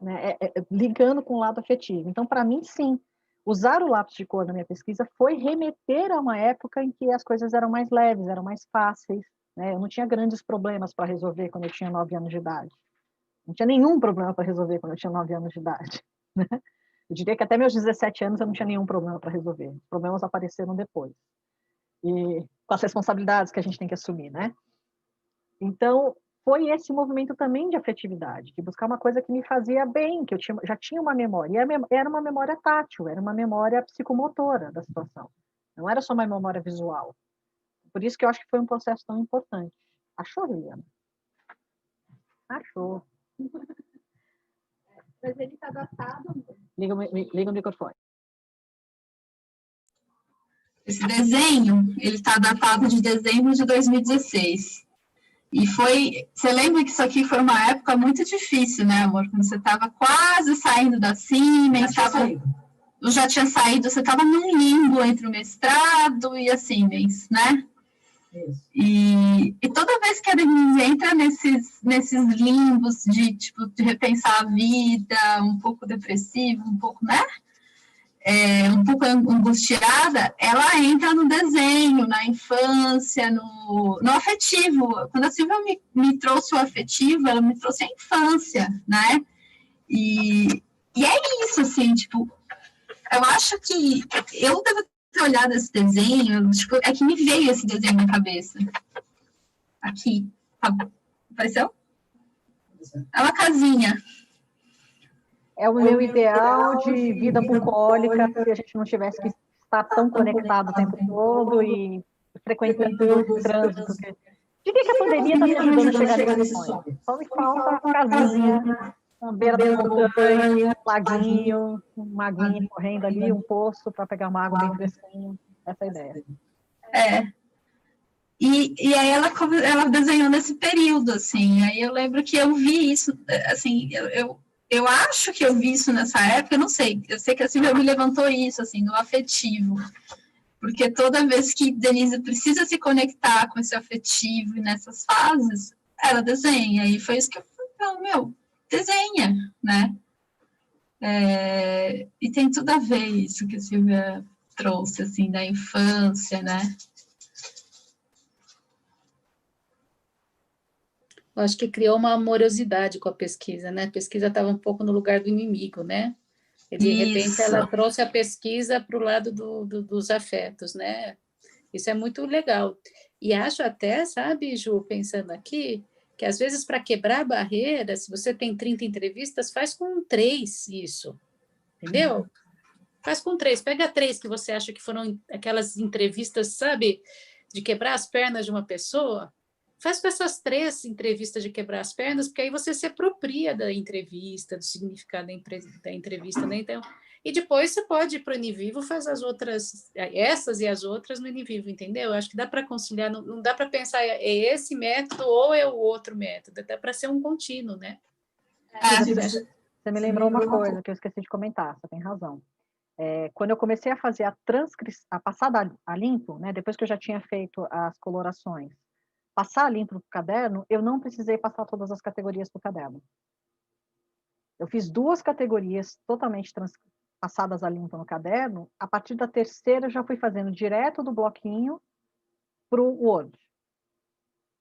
ligando com o lado afetivo. Então, para mim, sim, usar o lápis de cor na minha pesquisa foi remeter a uma época em que as coisas eram mais leves, eram mais fáceis. Né? Eu não tinha grandes problemas para resolver quando eu tinha 9 anos de idade. Não tinha nenhum problema para resolver quando eu tinha 9 anos de idade. Né? Eu diria que até meus 17 anos eu não tinha nenhum problema para resolver. Os problemas apareceram depois. E com as responsabilidades que a gente tem que assumir, né? Então, foi esse movimento também de afetividade, de buscar uma coisa que me fazia bem, que eu já tinha uma memória. E era uma memória tátil, era uma memória psicomotora da situação. Não era só uma memória visual. Por isso que eu acho que foi um processo tão importante. Achou, Liliana? Achou. Mas ele está datado. Liga o microfone. Esse desenho, ele está datado de dezembro de 2016. E você lembra que isso aqui foi uma época muito difícil, né, amor? Quando você estava quase saindo da Siemens, eu já tinha saído, você estava num limbo entre o mestrado e a Siemens, né? Isso. E toda vez que a Denise entra nesses limbos de, tipo, de repensar a vida, um pouco depressivo, um pouco, né? Um pouco angustiada, ela entra no desenho, na infância, no afetivo. Quando a Silvia me trouxe o afetivo, ela me trouxe a infância, né? E é isso, assim, tipo, eu acho que eu devo ter olhado esse desenho, tipo, é que me veio esse desenho na cabeça. Aqui. Apareceu? É uma casinha. É o meu ideal de vida bucólica, se a gente não tivesse que estar tão conectado o tempo todo e frequentando o trânsito. Diria que a pandemia está me ajudando a chegar nesse sonho. Só me falta a casinha, na beira da montanha, um laguinho, uma aguinha correndo ali, um poço para pegar uma água bem fresquinha. Essa é a ideia. E aí ela desenhou nesse período, assim. Aí eu lembro que eu vi isso, assim, eu acho que eu vi isso nessa época, eu não sei. Eu sei que a Silvia me levantou isso, assim, no afetivo. Porque toda vez que Denise precisa se conectar com esse afetivo e nessas fases, ela desenha. E foi isso que eu falei, desenha, né? E tem tudo a ver isso que a Silvia trouxe, assim, da infância, né? Eu acho que criou uma amorosidade com a pesquisa, né? A pesquisa estava um pouco no lugar do inimigo, né? E de repente ela trouxe a pesquisa para o lado dos afetos, né? Isso é muito legal. E acho até, sabe, Ju, pensando aqui, que às vezes para quebrar a barreira, se você tem 30 entrevistas, faz com 3 isso, entendeu? Faz com 3, pega 3 que você acha que foram aquelas entrevistas, sabe, de quebrar as pernas de uma pessoa. Faz com essas 3 entrevistas de quebrar as pernas, porque aí você se apropria da entrevista, do significado da entrevista, né? Então, e depois você pode ir para o Univivo, faz as outras, essas e as outras no Univivo, entendeu? Eu acho que dá para conciliar, não dá para pensar é esse método ou é o outro método, dá para ser um contínuo, né? Você me lembrou uma coisa que eu esqueci de comentar, você tem razão. Quando eu comecei a fazer a passada a limpo, né, depois que eu já tinha feito as colorações, passar a limpo para o caderno, eu não precisei passar todas as categorias para o caderno. Eu fiz 2 categorias totalmente passadas a limpo no caderno, a partir da terceira eu já fui fazendo direto do bloquinho para o Word.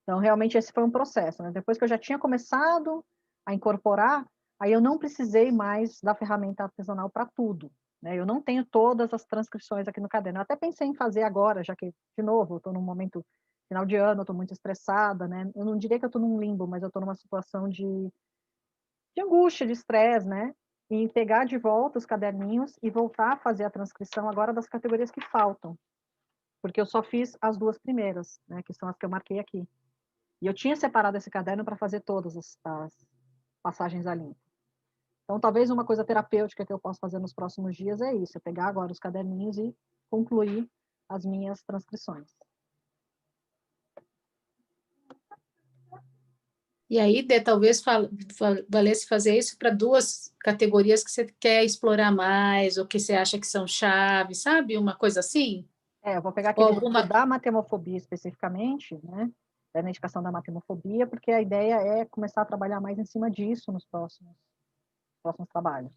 Então, realmente, esse foi um processo, né? Depois que eu já tinha começado a incorporar, aí eu não precisei mais da ferramenta artesanal para tudo, né? Eu não tenho todas as transcrições aqui no caderno. Eu até pensei em fazer agora, já que, de novo, eu estou num momento, final de ano, eu estou muito estressada, né? Eu não diria que eu estou num limbo, mas eu estou numa situação de angústia, de estresse, né? E pegar de volta os caderninhos e voltar a fazer a transcrição agora das categorias que faltam. Porque eu só fiz as 2 primeiras, né? Que são as que eu marquei aqui. E eu tinha separado esse caderno para fazer todas as passagens a limpo. Então, talvez uma coisa terapêutica que eu posso fazer nos próximos dias é isso, é pegar agora os caderninhos e concluir as minhas transcrições. E aí, talvez valesse fazer isso para 2 categorias que você quer explorar mais, ou que você acha que são chave, sabe? Uma coisa assim? Eu vou pegar aquele da matemofobia especificamente, né? Da identificação da matemofobia, porque a ideia é começar a trabalhar mais em cima disso nos próximos trabalhos.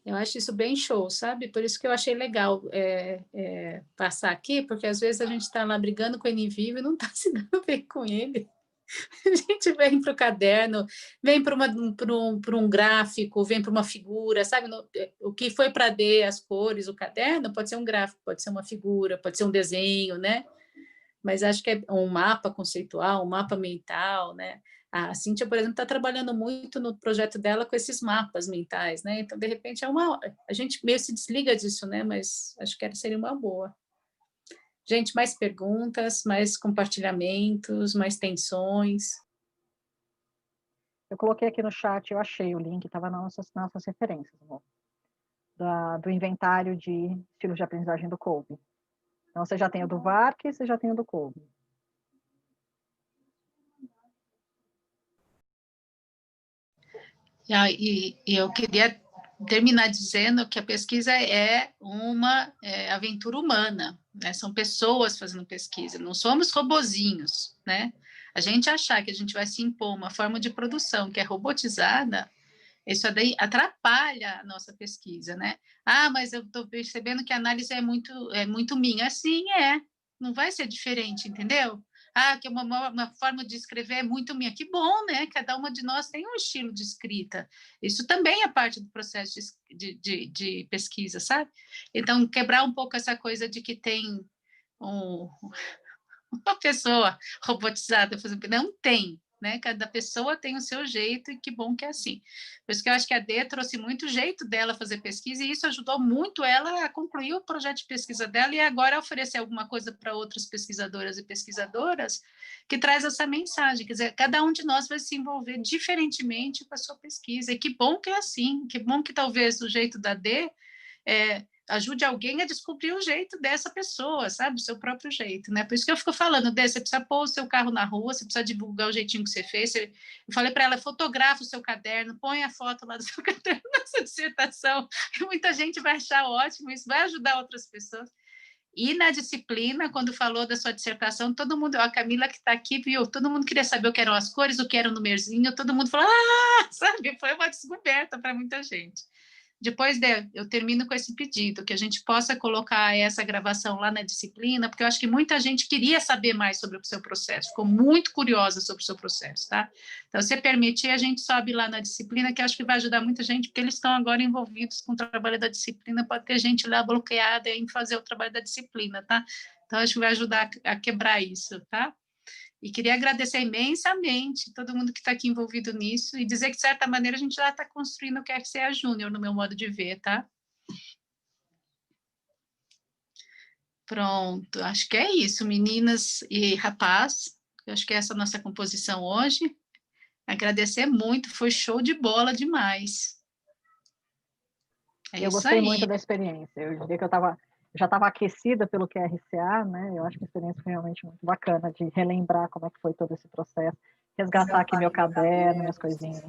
Eu acho isso bem show, sabe? Por isso que eu achei legal passar aqui, porque às vezes a gente está lá brigando com o Univivo e não está se dando bem com ele. A gente vem para o caderno, vem para um gráfico, vem para uma figura, sabe? O que foi para D, as cores, o caderno, pode ser um gráfico, pode ser uma figura, pode ser um desenho, né? Mas acho que é um mapa conceitual, um mapa mental, né? A Cíntia, por exemplo, está trabalhando muito no projeto dela com esses mapas mentais, né? Então, de repente, a gente meio se desliga disso, né? Mas acho que seria uma boa. Gente, mais perguntas, mais compartilhamentos, mais tensões. Eu coloquei aqui no chat, eu achei o link, estava nas nossas referências, amor, do inventário de estilos de aprendizagem do Kolbe. Então, você já tem o do VARC e você já tem o do Kolbe. E eu queria terminar dizendo que a pesquisa é uma aventura humana, né? São pessoas fazendo pesquisa, não somos robozinhos, né? A gente achar que a gente vai se impor uma forma de produção que é robotizada, isso daí atrapalha a nossa pesquisa, né? Ah, mas eu estou percebendo que a análise é muito minha. Assim não vai ser diferente, entendeu? Ah, que uma forma de escrever é muito minha. Que bom, né? Cada uma de nós tem um estilo de escrita. Isso também é parte do processo de pesquisa, sabe? Então, quebrar um pouco essa coisa de que tem uma pessoa robotizada, não tem, né? Cada pessoa tem o seu jeito e que bom que é assim. Por isso que eu acho que a Dê trouxe muito jeito dela fazer pesquisa e isso ajudou muito ela a concluir o projeto de pesquisa dela e agora oferecer alguma coisa para outras pesquisadoras e pesquisadoras que traz essa mensagem, quer dizer, cada um de nós vai se envolver diferentemente com a sua pesquisa e que bom que é assim, que bom que talvez o jeito da Dê ajude alguém a descobrir o jeito dessa pessoa, sabe? O seu próprio jeito, né? Por isso que eu fico falando, você precisa pôr o seu carro na rua, você precisa divulgar o jeitinho que você fez. Eu falei para ela, fotografa o seu caderno, põe a foto lá do seu caderno nessa dissertação, que muita gente vai achar ótimo, isso vai ajudar outras pessoas. E na disciplina, quando falou da sua dissertação, todo mundo, a Camila que está aqui, viu? Todo mundo queria saber o que eram as cores, o que era o numerzinho, todo mundo falou, sabe? Foi uma descoberta para muita gente. Depois eu termino com esse pedido, que a gente possa colocar essa gravação lá na disciplina, porque eu acho que muita gente queria saber mais sobre o seu processo, ficou muito curiosa sobre o seu processo, tá? Então, se permitir, a gente sobe lá na disciplina, que eu acho que vai ajudar muita gente, porque eles estão agora envolvidos com o trabalho da disciplina, pode ter gente lá bloqueada em fazer o trabalho da disciplina, tá? Então, acho que vai ajudar a quebrar isso, tá? E queria agradecer imensamente todo mundo que está aqui envolvido nisso e dizer que, de certa maneira, a gente já está construindo o que é que seja Júnior, no meu modo de ver, tá? Pronto, acho que é isso, meninas e rapaz. Eu acho que essa é a nossa composição hoje. Agradecer muito, foi show de bola demais. É eu isso gostei aí. muito da experiência. Eu diria que já estava aquecida pelo QRCA, né? Eu acho que a experiência foi realmente muito bacana de relembrar como é que foi todo esse processo, resgatar aqui meu caderno, minhas coisinhas.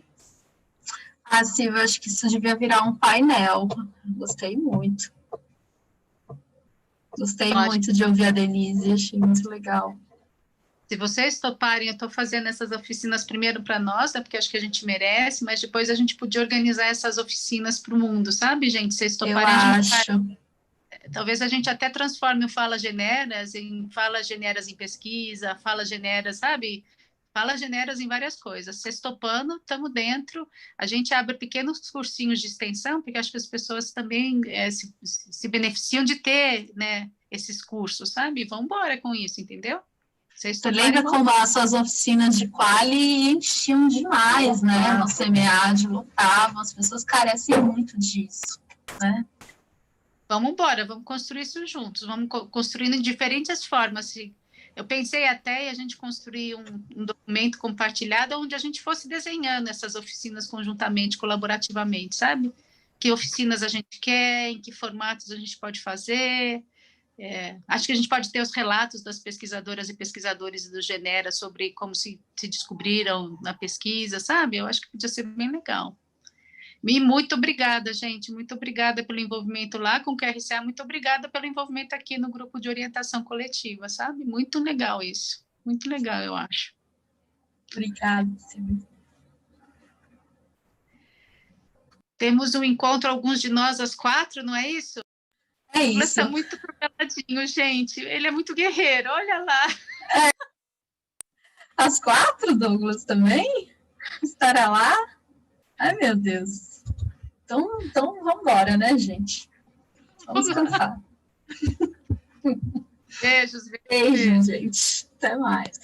Ah, Silvia, acho que isso devia virar um painel. Gostei muito. Gostei muito de ouvir a Denise, achei muito legal. Se vocês toparem, eu estou fazendo essas oficinas primeiro para nós, né, porque acho que a gente merece, mas depois a gente podia organizar essas oficinas para o mundo, sabe, gente? Vocês toparem, talvez a gente até transforme o Fala Generas em Fala Generas em pesquisa, Fala Generas, sabe? Fala Generas em várias coisas. Vocês topando, estamos dentro. A gente abre pequenos cursinhos de extensão, porque acho que as pessoas também se beneficiam de ter, né, esses cursos, sabe? Vamos embora com isso, entendeu? Você lembra como as suas oficinas de quali enchiam demais, né? No CMEAD, lotavam, as pessoas carecem muito disso, né? Vamos embora, vamos construir isso juntos, vamos construindo em diferentes formas. Eu pensei até em a gente construir um documento compartilhado onde a gente fosse desenhando essas oficinas conjuntamente, colaborativamente, sabe? Que oficinas a gente quer, em que formatos a gente pode fazer. Acho que a gente pode ter os relatos das pesquisadoras e pesquisadores do Genera sobre como se descobriram na pesquisa, sabe? Eu acho que podia ser bem legal. E muito obrigada, gente, muito obrigada pelo envolvimento lá com o QRCA, muito obrigada pelo envolvimento aqui no grupo de orientação coletiva, sabe? Muito legal isso, muito legal, eu acho. Obrigada, Silvia. Temos um encontro, alguns de nós, às 4, não é isso? É isso. Ele está muito preparadinho, gente. Ele é muito guerreiro, olha lá. Às 4, Douglas, também? Estará lá? Ai, meu Deus. Então vamos embora, né, gente? Vamos descansar. Beijos, Beijos, gente. Até mais.